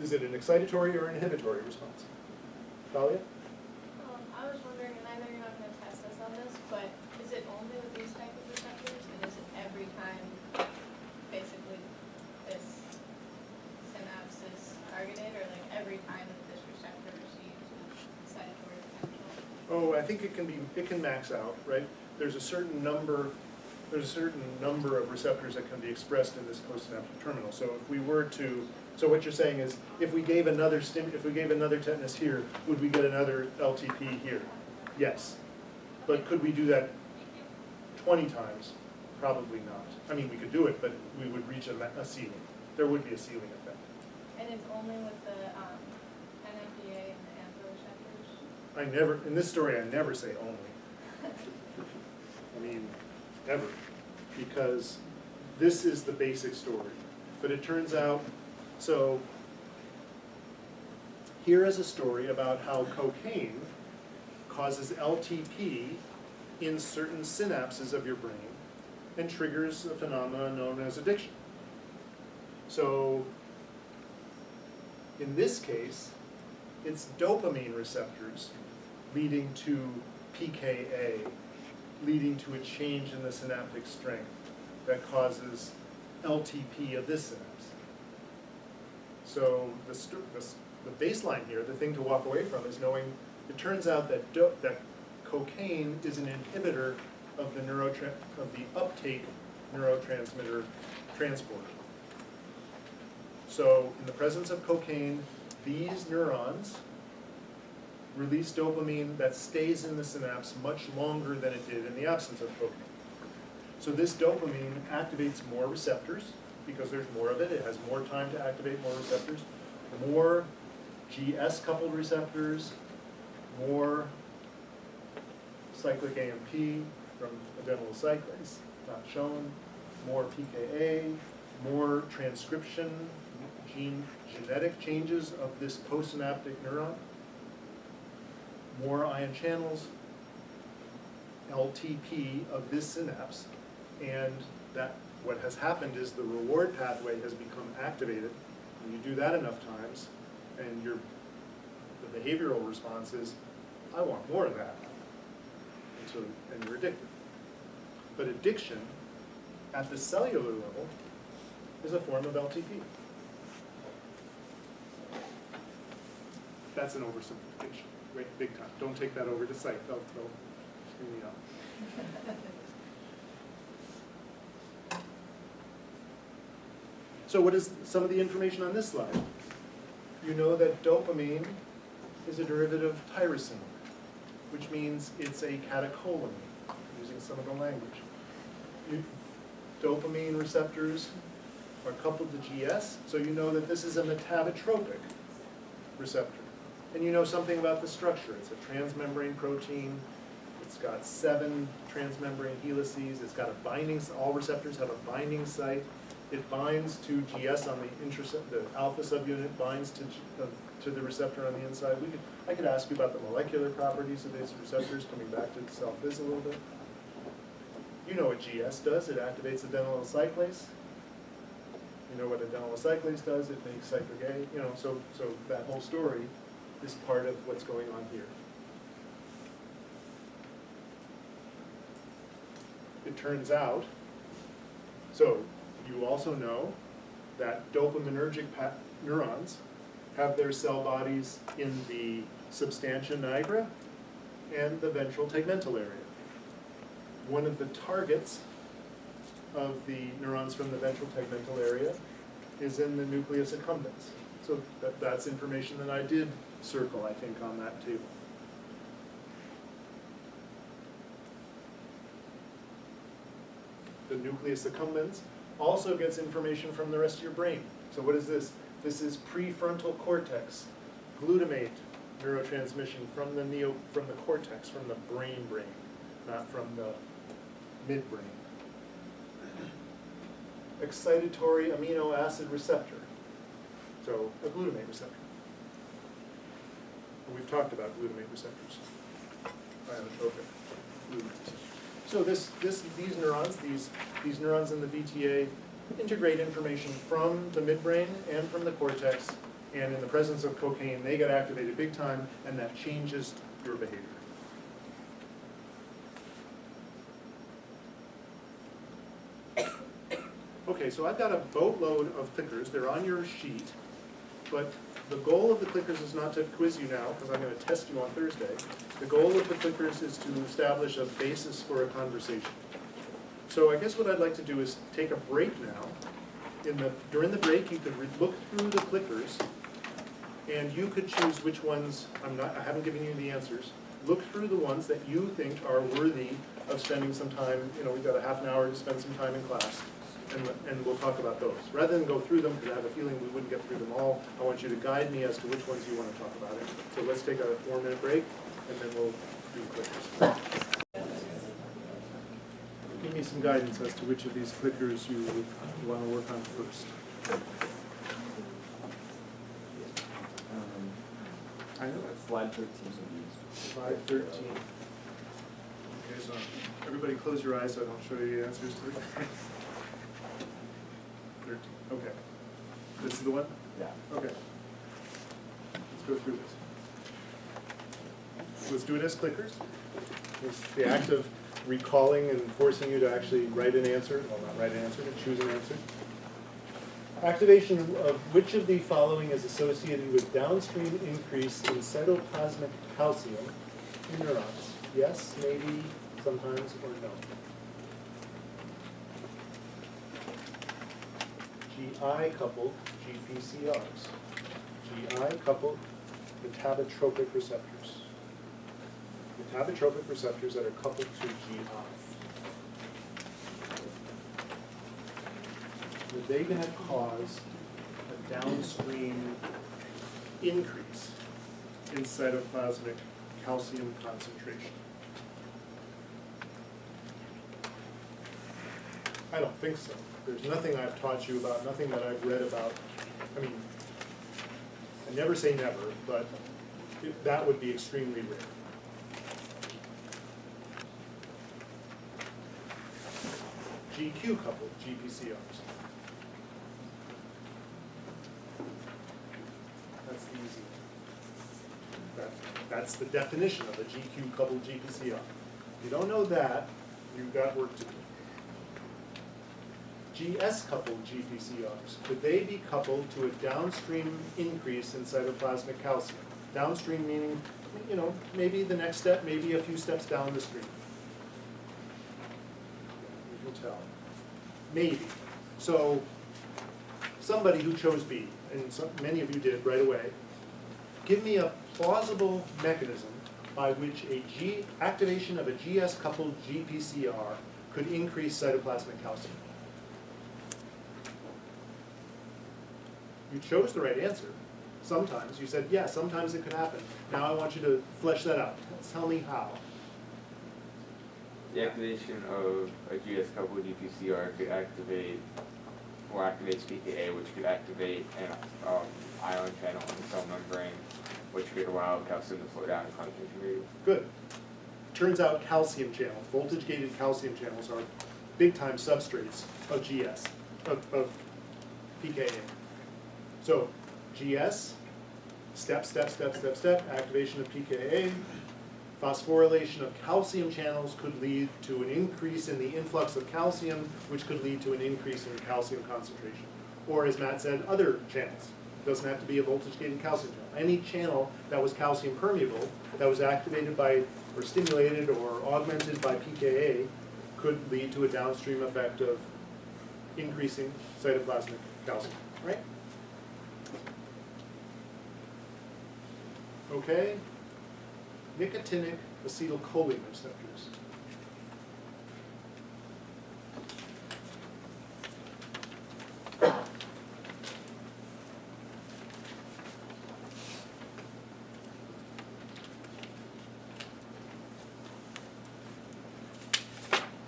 Is it an excitatory or inhibitory response? Thalia? I was wondering, and I know you're not going to test us on this, but is it only with these type of receptors, and is it every time basically this synapse is targeted, or like every time that this receptor receives excitatory potential? Oh, I think it can max out, right? There's a certain number of receptors that can be expressed in this postsynaptic terminal. So if we were to, so what you're saying is, if we gave another tetanus here, would we get another LTP here? Yes. But could we do that 20 times? Probably not. I mean, we could do it, but we would reach a ceiling. There would be a ceiling effect. And it's only with the NMDA and the ANTHO receptors? I never, in this story, I never say only. I mean, ever. Because this is the basic story. But it turns out, so here is a story about how cocaine causes LTP in certain synapses of your brain and triggers a phenomenon known as addiction. So in this case, it's dopamine receptors leading to pKa, leading to a change in the synaptic strength that causes LTP of this synapse. So the baseline here, the thing to walk away from, is knowing it turns out that that cocaine is an inhibitor of the uptake neurotransmitter transporter. So in the presence of cocaine, these neurons release dopamine that stays in the synapse much longer than it did in the absence of cocaine. So this dopamine activates more receptors because there's more of it. It has more time to activate more receptors, more GS-coupled receptors, more cyclic AMP from adenylyl cyclase, not shown, more pKa, more transcription, genetic changes of this postsynaptic neuron, more ion channels, LTP of this synapse, and that what has happened is the reward pathway has become activated. When you do that enough times, and the behavioral response is, I want more of that, and you're addicted. But addiction, at the cellular level, is a form of LTP. That's an oversimplification, right, big time. Don't take that over to psych, they'll screw me up. So what is some of the information on this slide? You know that dopamine is a derivative of tyrosine, which means it's a catecholamine, using some of the language. Dopamine receptors are coupled to GS, so you know that this is a metabotropic receptor. And you know something about the structure. It's a transmembrane protein. It's got 7 transmembrane helices. It's got a binding, all receptors have a binding site. It binds to GS on the alpha subunit binds to the receptor on the inside. I could ask you about the molecular properties of these receptors, coming back to self-vis a little bit. You know what GS does. It activates adenylyl cyclase. You know what adenylyl cyclase does. It makes cyclic A. You know, so that whole story is part of what's going on here. It turns out, so you also know that dopaminergic neurons have their cell bodies in the substantia nigra and the ventral tegmental area. One of the targets of the neurons from the ventral tegmental area is in the nucleus accumbens. So that's information that I did circle, I think, on that table. The nucleus accumbens also gets information from the rest of your brain. So what is this? This is prefrontal cortex glutamate neurotransmission from the cortex, from the brain, not from the midbrain. Excitatory amino acid receptor. So a glutamate receptor. And we've talked about glutamate receptors. Ionotropic glutamate. So these neurons in the VTA integrate information from the midbrain and from the cortex, and in the presence of cocaine, they get activated big time, and that changes your behavior. Okay, so I've got a boatload of clickers. They're on your sheet, but the goal of the clickers is not to quiz you now, because I'm going to test you on Thursday. The goal of the clickers is to establish a basis for a conversation. So I guess what I'd like to do is take a break now. During the break, you could look through the clickers, and you could choose which ones. I haven't given you the answers. Look through the ones that you think are worthy of spending some time. You know, we've got a half an hour to spend some time in class. And we'll talk about those. Rather than go through them, because I have a feeling we wouldn't get through them all, I want you to guide me as to which ones you want to talk about. So let's take a 4-minute break, and then we'll do clickers. Give me some guidance as to which of these clickers you would want to work on first. I know. Slide 13. Slide 13. Okay, so everybody close your eyes so I don't show you the answers to it. 13. Okay. This is the one? Yeah. Okay. Let's go through this. Let's do it as clickers. It's the act of recalling and forcing you to actually write an answer. Well, not write an answer, but choose an answer. Activation of which of the following is associated with downstream increase in cytoplasmic calcium in neurons? Yes, maybe, sometimes, or no. GI-coupled GPCRs. GI-coupled metabotropic receptors. Metabotropic receptors that are coupled to GI. Are they going to cause a downstream increase in cytoplasmic calcium concentration? I don't think so. There's nothing I've taught you about, nothing that I've read about. I mean, I never say never, but that would be extremely rare. GQ-coupled GPCRs. That's the easy one. That's the definition of a GQ-coupled GPCR. If you don't know that, you've got work to do. GS-coupled GPCRs, could they be coupled to a downstream increase in cytoplasmic calcium? Downstream meaning, you know, maybe the next step, maybe a few steps down the stream. You can tell. Maybe. So, somebody who chose B, and many of you did right away, give me a plausible mechanism by which activation of a GS-coupled GPCR could increase cytoplasmic calcium. You chose the right answer. sometimes. You said, yeah, sometimes it could happen. Now I want you to flesh that out. Tell me how. The activation of a GS coupled UPCR could activates PKA, which could activate an ion channel in the cell membrane, which could allow calcium to slow down its concentration rate. Good. Turns out calcium channels, voltage-gated calcium channels, are big-time substrates of GS, of PKA. So GS, step, activation of PKA. Phosphorylation of calcium channels could lead to an increase in the influx of calcium, which could lead to an increase in calcium concentration. Or, as Matt said, other channels. It doesn't have to be a voltage-gated calcium channel. Any channel that was calcium permeable, that was activated by, or stimulated or augmented by PKA, could lead to a downstream effect of increasing cytoplasmic calcium, right? Okay. Nicotinic acetylcholine receptors.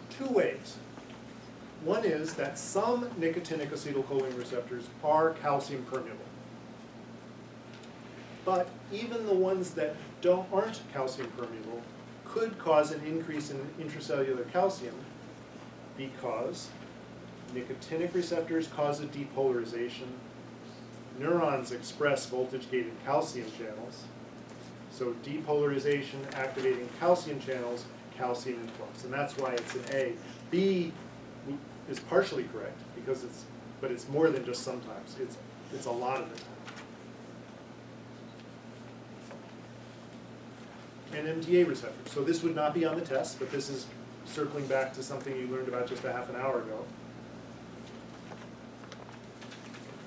Two ways. One is that some nicotinic acetylcholine receptors are calcium permeable. But even the ones that aren't calcium permeable could cause an increase in intracellular calcium because nicotinic receptors cause a depolarization. Neurons express voltage-gated calcium channels. So depolarization activating calcium channels, calcium influx. And that's why it's an A. B is partially correct because but it's more than just sometimes. It's a lot of the time. NMDA receptors. So this would not be on the test, but this is circling back to something you learned about just a half an hour ago.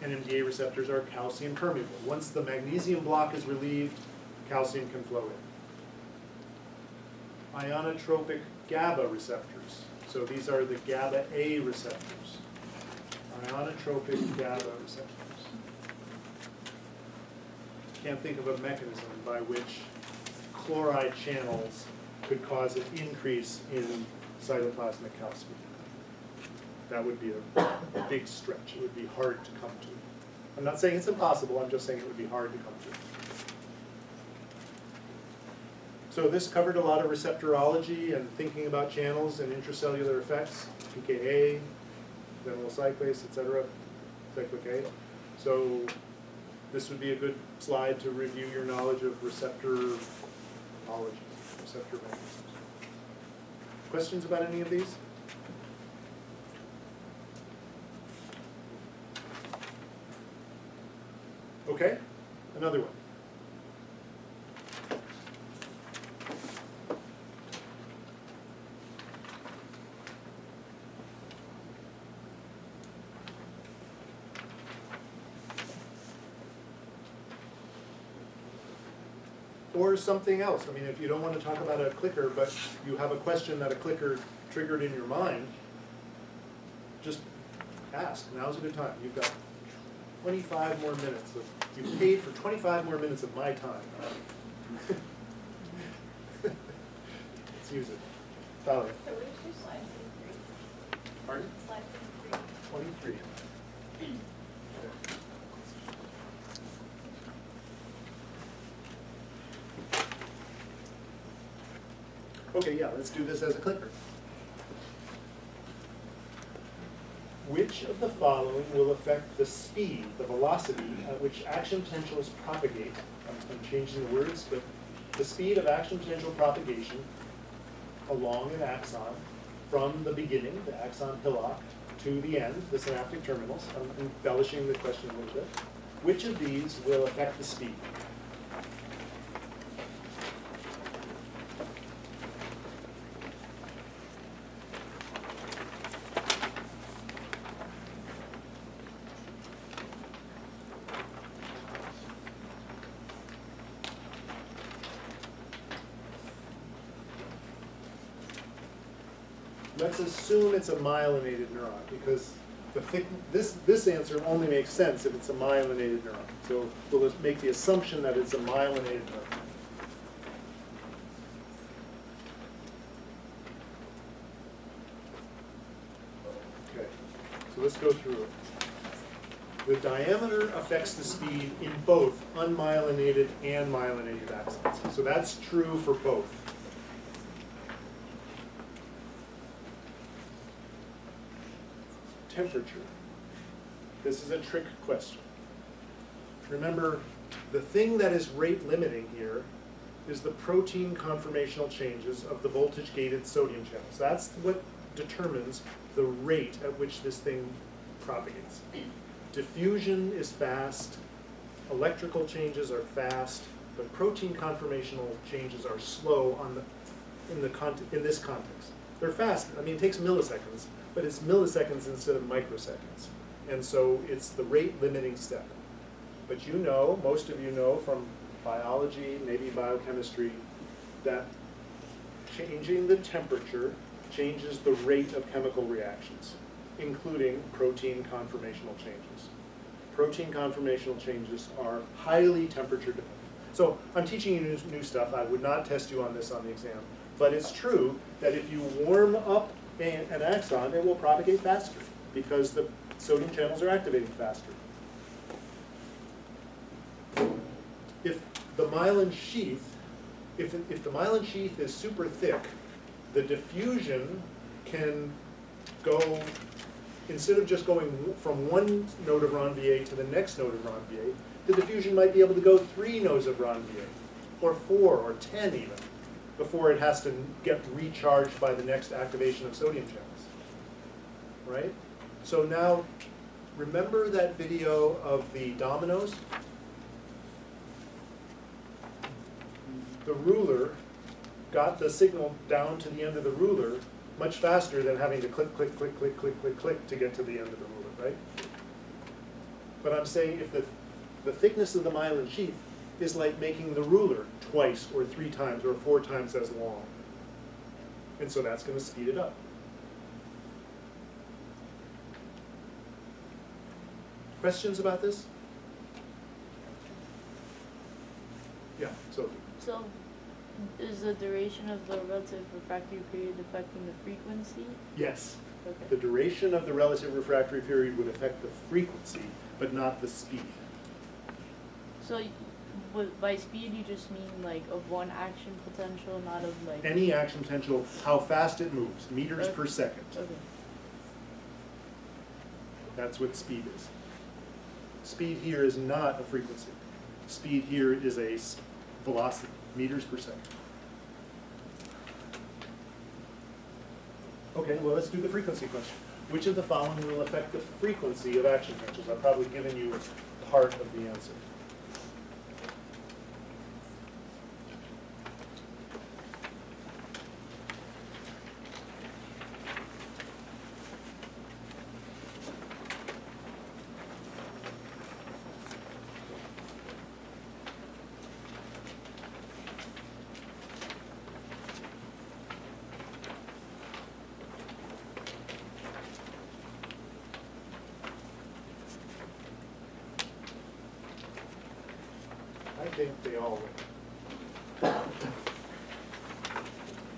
NMDA receptors are calcium permeable. Once the magnesium block is relieved, calcium can flow in. Ionotropic GABA receptors. So these are the GABA A receptors. Ionotropic GABA receptors. Can't think of a mechanism by which chloride channels could cause an increase in cytoplasmic calcium. That would be a big stretch. It would be hard to come to. I'm not saying it's impossible, I'm just saying it would be hard to come to. So this covered a lot of receptorology and thinking about channels and intracellular effects, PKA, vinyl cyclase, etc., cyclic A. So this would be a good slide to review your knowledge of receptorology, receptor mechanisms. Questions about any of these? Okay, another one. Or something else. I mean, if you don't want to talk about a clicker, but you have a question that a clicker triggered in your mind, just ask. Now's a good time. You've got 25 more minutes. You've paid for 25 more minutes of my time. Let's use it. Valerie. So we should slide 23. Pardon? Slide 23. Okay, yeah, let's do this as a clicker. Which of the following will affect the speed, the velocity at which action potentials propagate? I'm changing the words, but the speed of action potential propagation along an axon from the beginning, the axon hillock, to the end, the synaptic terminals. I'm embellishing the question a little bit. Which of these will affect the speed? Let's assume it's a myelinated neuron, because this answer only makes sense if it's a myelinated neuron. So we'll make the assumption that it's a myelinated neuron. Okay, so let's go through it. The diameter affects the speed in both unmyelinated and myelinated axons. So that's true for both. Temperature. This is a trick question. Remember, the thing that is rate limiting here is the protein conformational changes of the voltage-gated sodium channels. That's what determines the rate at which this thing propagates. Diffusion is fast, electrical changes are fast, but protein conformational changes are slow in this context. They're fast. I mean, it takes milliseconds, but it's milliseconds instead of microseconds. And so it's the rate limiting step. But you know, most of you know from biology, maybe biochemistry, that changing the temperature changes the rate of chemical reactions, including protein conformational changes. Protein conformational changes are highly temperature dependent. So I'm teaching you new stuff. I would not test you on this on the exam. But it's true that if you warm up an axon, it will propagate faster because the sodium channels are activating faster. If the myelin sheath, if the myelin sheath is super thick, the diffusion can go, instead of just going from one node of Ranvier to the next node of Ranvier, the diffusion might be able to go 3 nodes of Ranvier, or 4, or 10 even, before it has to get recharged by the next activation of sodium channels, right? So now, remember that video of the dominoes? The ruler got the signal down to the end of the ruler much faster than having to click, click, click, click, click, click, click to get to the end of the ruler, right? But I'm saying if the thickness of the myelin sheath is like making the ruler twice or 3 times or 4 times as long. And so that's going to speed it up. Questions about this? Yeah, Sophie. So, is the duration of the relative refractory period affecting the frequency? Yes. Okay. The duration of the relative refractory period would affect the frequency, but not the speed. So, by speed you just mean like of one action potential, not of like... Any action potential, how fast it moves, meters per second. Okay. That's what speed is. Speed here is not a frequency. Speed here is a velocity, meters per second. Okay, well, let's do the frequency question. Which of the following will affect the frequency of action potentials? I've probably given you part of the answer. I think they all will.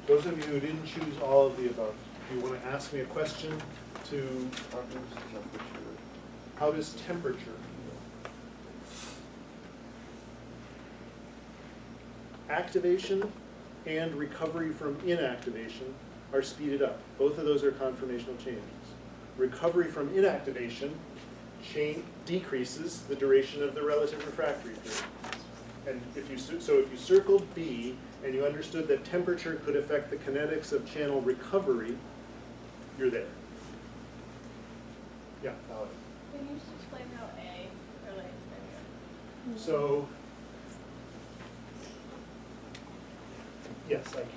Those of you who didn't choose all of the above, if you want to ask me a question to how does temperature activation and recovery from inactivation are speeded up. Both of those are conformational changes. Recovery from inactivation decreases the duration of the relative refractory period. And if you circled B and you understood that temperature could affect the kinetics of channel recovery, you're there. Yeah, Valerie. Can you just explain how A relates to M? So, yes, I can.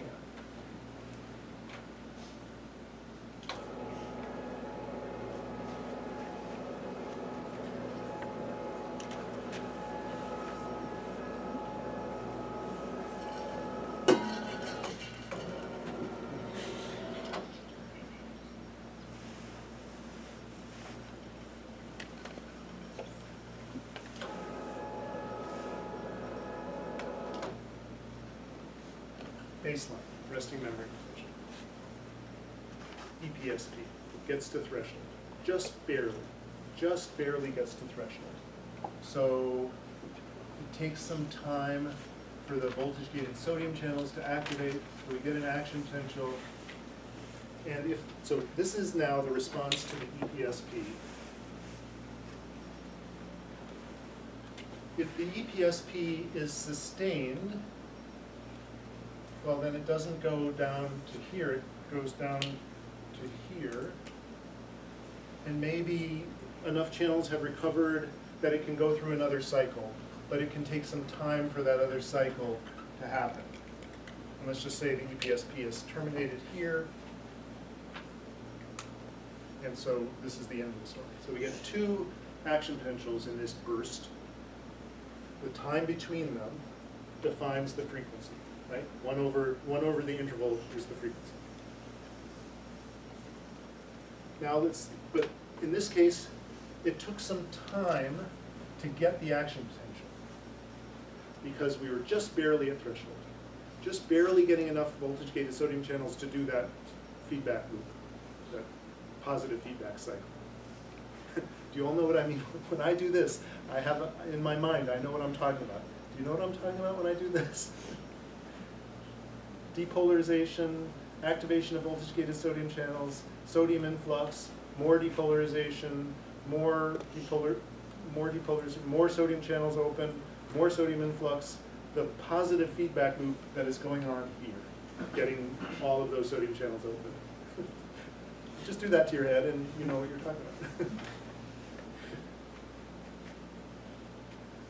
baseline, resting membrane condition. EPSP, gets to threshold, just barely gets to threshold. So it takes some time for the voltage-gated sodium channels to activate, so we get an action potential. And so this is now the response to the EPSP. If the EPSP is sustained, well, then it doesn't go down to here, it goes down to here. And maybe enough channels have recovered that it can go through another cycle, but it can take some time for that other cycle to happen. And let's just say the EPSP is terminated here. And so this is the end of the story. So we get 2 action potentials in this burst. The time between them defines the frequency, right? 1 over the interval is the frequency. Now but in this case, it took some time to get the action potential because we were just barely at threshold, just barely getting enough voltage-gated sodium channels to do that feedback loop, that positive feedback cycle. Do you all know what I mean? When I do this, I have, in my mind, I know what I'm talking about. Do you know what I'm talking about when I do this? Depolarization, activation of voltage-gated sodium channels, sodium influx, more depolarization, more sodium channels open, more sodium influx, the positive feedback loop that is going on here, getting all of those sodium channels open. Just do that to your head and you know what you're talking about.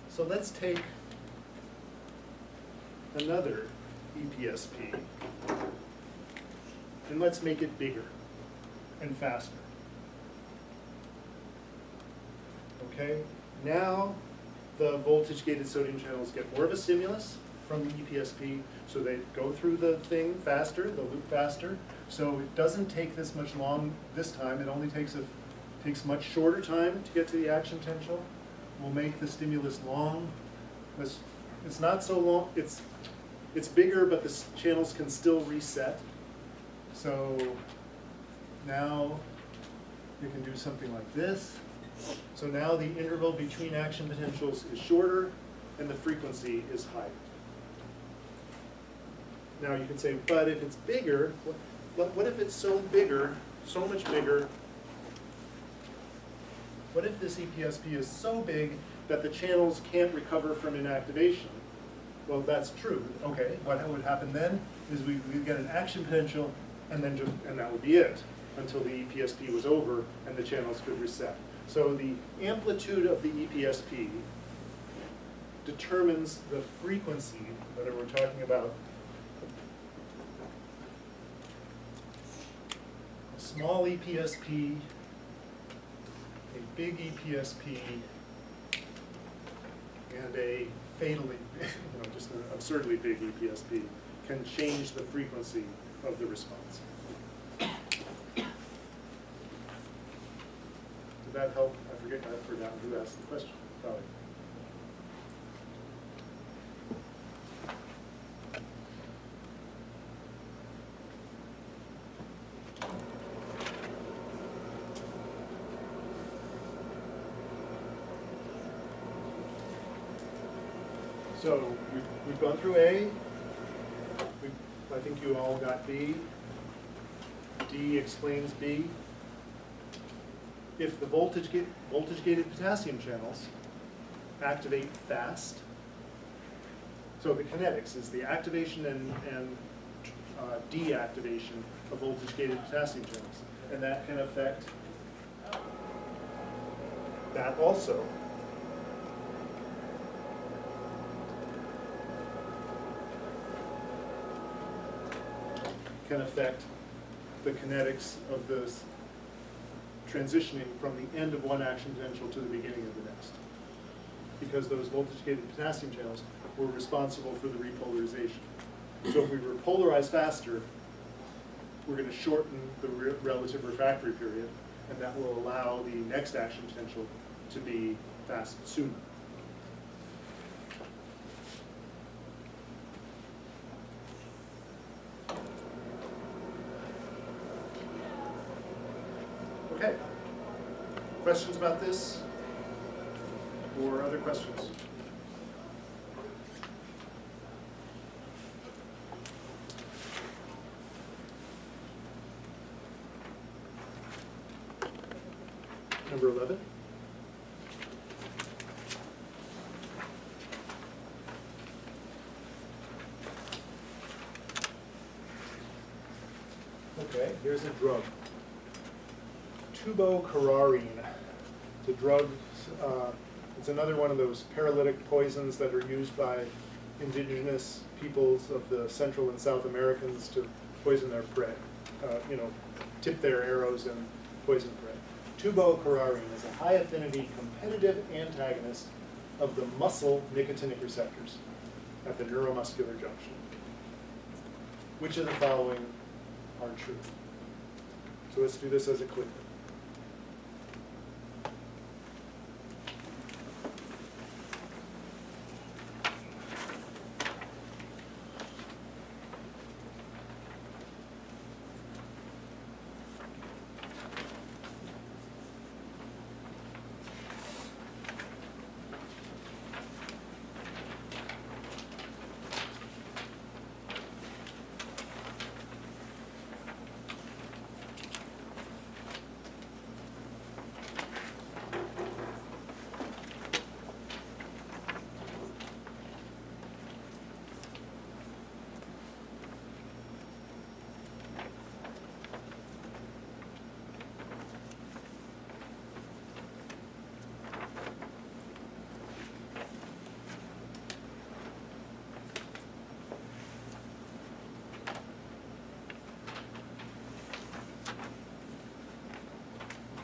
So let's take another EPSP and let's make it bigger and faster. Okay, now the voltage-gated sodium channels get more of a stimulus from the EPSP, so they go through the thing faster, the loop faster. So it doesn't take this much long this time. It only takes much shorter time to get to the action potential. We'll make the stimulus long. It's not so long. It's bigger, but the channels can still reset. So now you can do something like this. So now the interval between action potentials is shorter and the frequency is higher. Now you can say, but if it's bigger, what if it's so bigger, so much bigger? What if this EPSP is so big that the channels can't recover from inactivation? Well, that's true. Okay, what would happen then is we get an action potential and that would be it until the EPSP was over and the channels could reset. So the amplitude of the EPSP determines the frequency that we're talking about. A small EPSP, a big EPSP, and a fatally, just an absurdly big EPSP can change the frequency of the response. Did that help? I've forgotten who asked the question. Probably. So we've gone through A. I think you all got B. D explains B. If the voltage-gated potassium channels activate fast, so the kinetics is the activation and deactivation of voltage-gated potassium channels, and that can affect that also. Can affect the kinetics of this transitioning from the end of one action potential to the beginning of the next. Because those voltage-gated potassium channels were responsible for the repolarization. So if we repolarize faster, we're going to shorten the relative refractory period, and that will allow the next action potential to be fast sooner. Okay. Questions about this? Or other questions? Number 11. Okay, here's a drug. Tubocararine. It's a drug, it's another one of those paralytic poisons that are used by indigenous peoples of the Central and South Americans to poison their prey. Tip their arrows and poison prey. Tubocararine is a high affinity competitive antagonist of the muscle nicotinic receptors at the neuromuscular junction. Which of the following are true? So let's do this as a quick.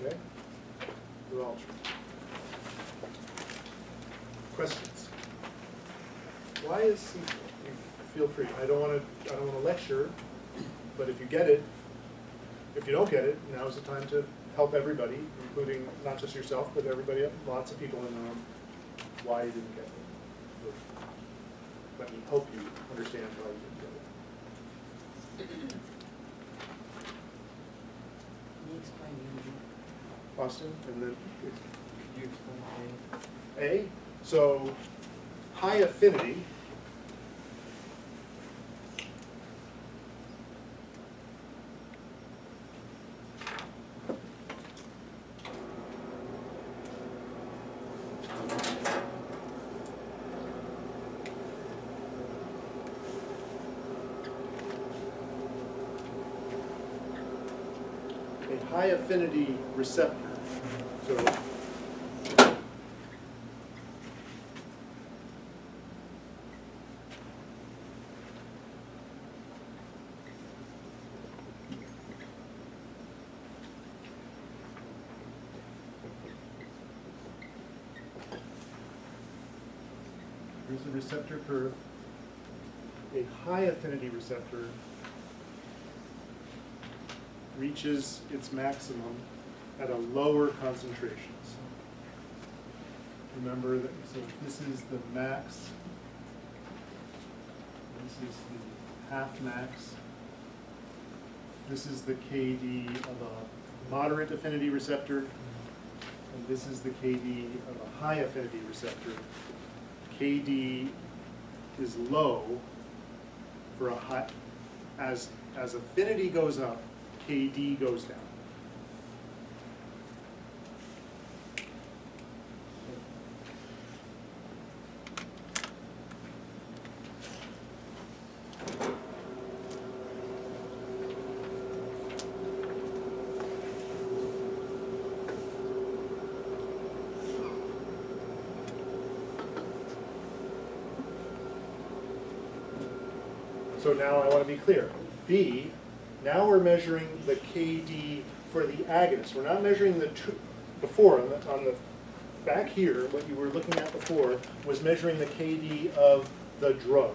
Okay? They're all true. Questions? Why is feel free. I don't want to lecture, but if you get it, if you don't get it, now's the time to help everybody, including not just yourself, but everybody, lots of people in the room, why you didn't get it. Let me help you understand why you didn't get it. Can you explain the Austin, and then Could you explain A. So high affinity high affinity receptor. So here's the receptor curve. A high affinity receptor reaches its maximum at a lower concentrations. Remember that, so this is the max, this is the half max, this is the KD of a moderate affinity receptor, and this is the KD of a high affinity receptor. KD is low for a high, as affinity goes up, KD goes down. So now I want to be clear. B, now we're measuring the KD for the agonist. We're not measuring the before on the back here. What you were looking at before was measuring the KD of the drug.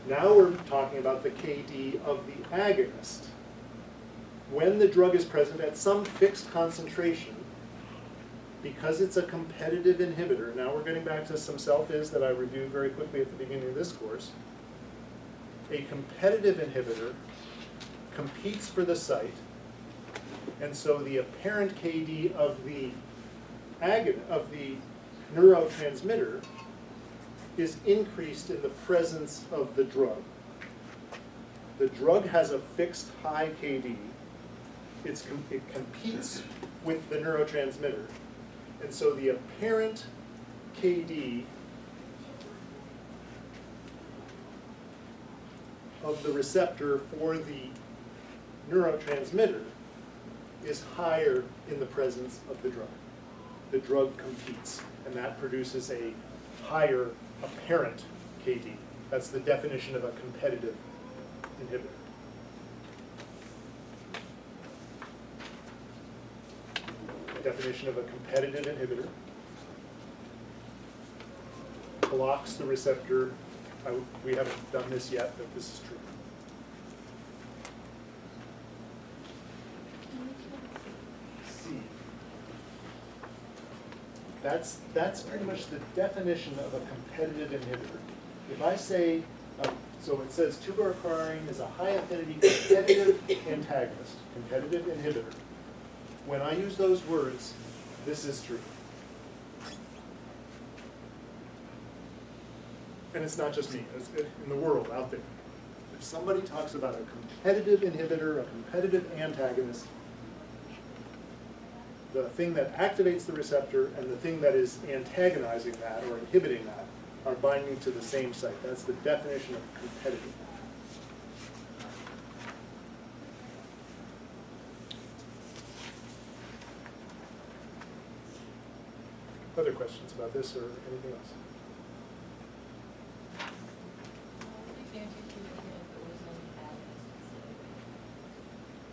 Now we're talking about the KD of the agonist. When the drug is present at some fixed concentration, because it's a competitive inhibitor. Now we're getting back to some self-is that I reviewed very quickly at the beginning of this course. A competitive inhibitor competes for the site And so the apparent KD of the neurotransmitter is increased in the presence of the drug. The drug has a fixed high KD. It competes with the neurotransmitter. And so the apparent KD of the receptor for the neurotransmitter is higher in the presence of the drug. The drug competes, and that produces a higher apparent KD. That's the definition of a competitive inhibitor. The definition of a competitive inhibitor blocks the receptor. We haven't done this yet, but this is true. C. That's pretty much the definition of a competitive inhibitor. If I say, so it says tuberculin is a high affinity competitive antagonist, competitive inhibitor. When I use those words, this is true. And it's not just me, it's in the world out there. If somebody talks about a competitive inhibitor, a competitive antagonist, the thing that activates the receptor and the thing that is antagonizing that or inhibiting that are binding to the same site. That's the definition of competitive. Other questions about this or anything else?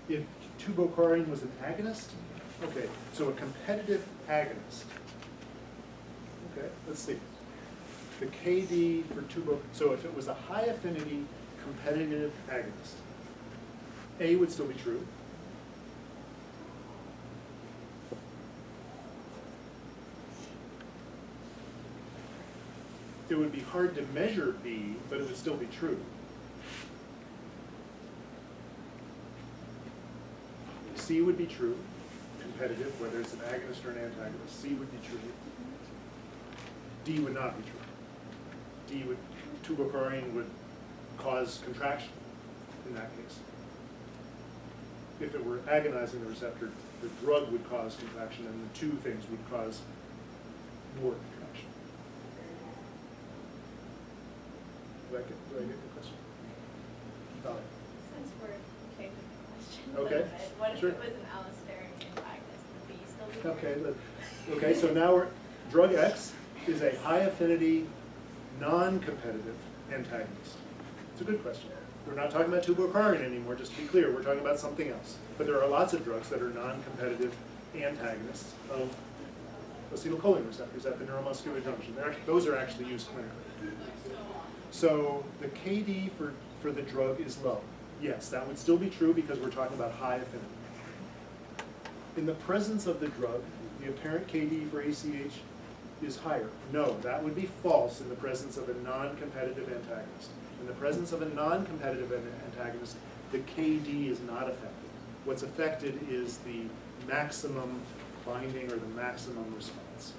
If tuberculin was an agonist? Okay, so a competitive agonist. Okay, let's see. The KD for so if it was a high affinity competitive agonist, A would still be true. It would be hard to measure B, but it would still be true. C would be true, competitive, whether it's an agonist or an antagonist. C would be true. D would not be true. Tuberculin would cause contraction in that case. If it were agonizing the receptor, the drug would cause contraction, and the two things would cause more contraction. Did I get the question? Since we're changing the question a Okay, little bit, what if sure. it was an allosteric antagonist? Would B still be true? Okay, so now drug X is a high affinity, non-competitive antagonist. It's a good question. We're not talking about tuberculin anymore, just to be clear. We're talking about something else. But there are lots of drugs that are non-competitive antagonists of acetylcholine receptors at the neuromuscular junction. Those are actually used clinically. So the KD for the drug is low. Yes, that would still be true because we're talking about high affinity. In the presence of the drug, the apparent KD for ACH is higher. No, that would be false in the presence of a non-competitive antagonist. In the presence of a non-competitive antagonist, the KD is not affected. What's affected is the maximum binding or the maximum response.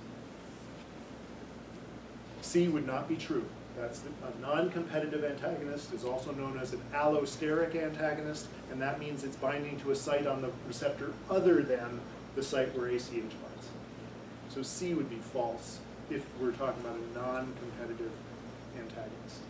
C would not be true. That's a non-competitive antagonist is also known as an allosteric antagonist, and that means it's binding to a site on the receptor other than the site where ACH binds. So C would be false if we're talking about a non-competitive antagonist.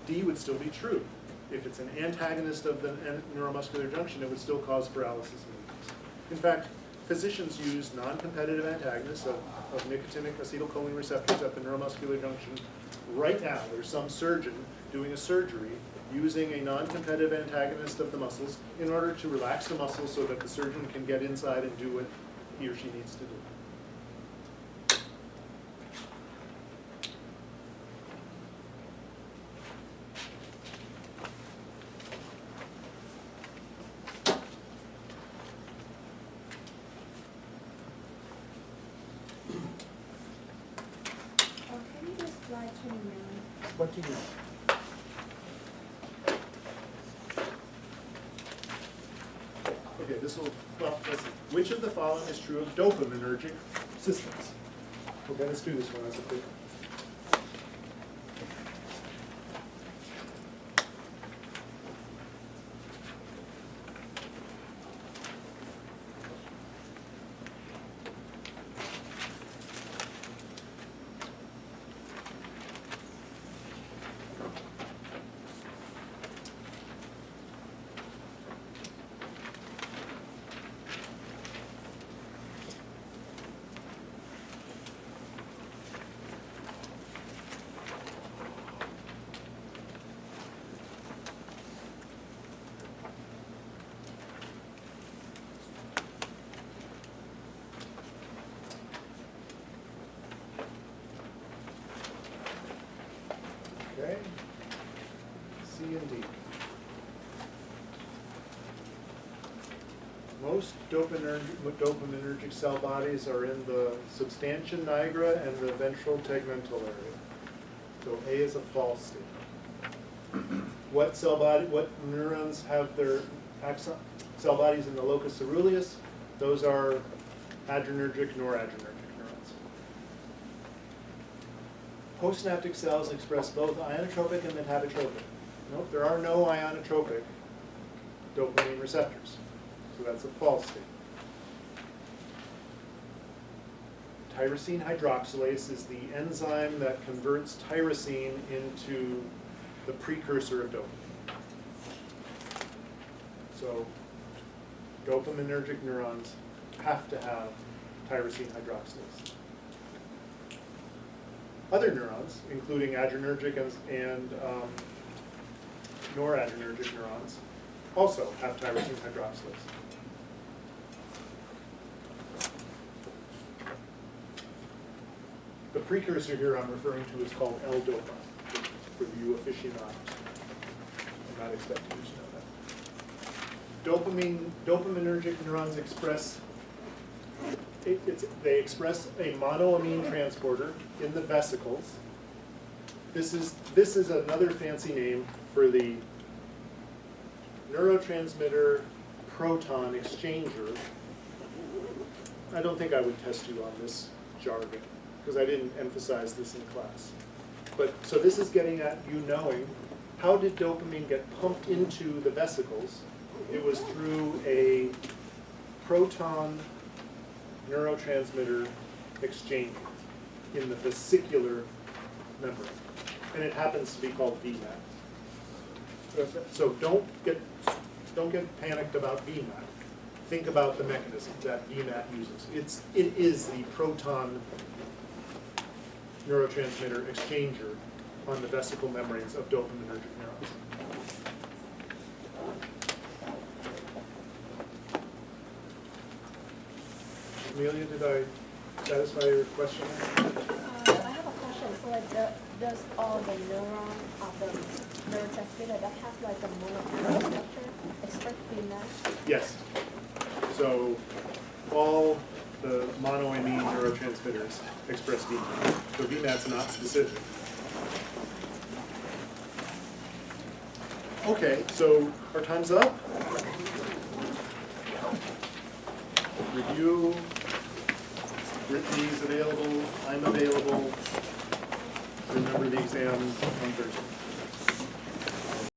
D would still be true. If it's an antagonist of the neuromuscular junction, it would still cause paralysis and weakness. In fact, physicians use non-competitive antagonists of nicotinic acetylcholine receptors at the neuromuscular junction right now. There's some surgeon doing a surgery using a non-competitive antagonist of the muscles in order to relax the muscles so that the surgeon can get inside and do what he or she needs to do. Can you just slide to me now? What do you know? this will, well, let's see. Which of the following is true of dopaminergic systems? Okay, let's do this one as a quick. Okay, C and D. Most dopaminergic cell bodies are in the substantia nigra and the ventral tegmental area. So A is a false statement. What neurons have their cell bodies in the locus ceruleus? Those are adrenergic, noradrenergic neurons. Postsynaptic cells express both ionotropic and metabotropic. Nope, there are no ionotropic dopamine receptors. So that's a false statement. Tyrosine hydroxylase is the enzyme that converts tyrosine into the precursor of dopamine. So dopaminergic neurons have to have tyrosine hydroxylase. Other neurons, including adrenergic and noradrenergic neurons, also have tyrosine hydroxylase. The precursor here I'm referring to is called L-dopa, for you aficionados. I'm not expecting you to know that. Dopaminergic neurons express, they express a monoamine transporter in the vesicles. This is another fancy name for the neurotransmitter proton exchanger. I don't think I would test you on this jargon, because I didn't emphasize this in class. But, so this is getting at you knowing, how did dopamine get pumped into the vesicles? It was through a proton neurotransmitter exchanger in the vesicular membrane. And it happens to be called VMAT. So don't get panicked about VMAT. Think about the mechanism that VMAT uses. It is the proton neurotransmitter exchanger on the vesicle membranes of dopaminergic neurons. Amelia, did I satisfy your question? I have a question. So like does all the neuron of the neurotransmitter that have like a monoamine structure express VMAT? Yes. So all the monoamine neurotransmitters express VMAT. So VMAT's not specific. Okay, so our time's up. Review. Brittany's available. I'm available. Remember the exam on Thursday.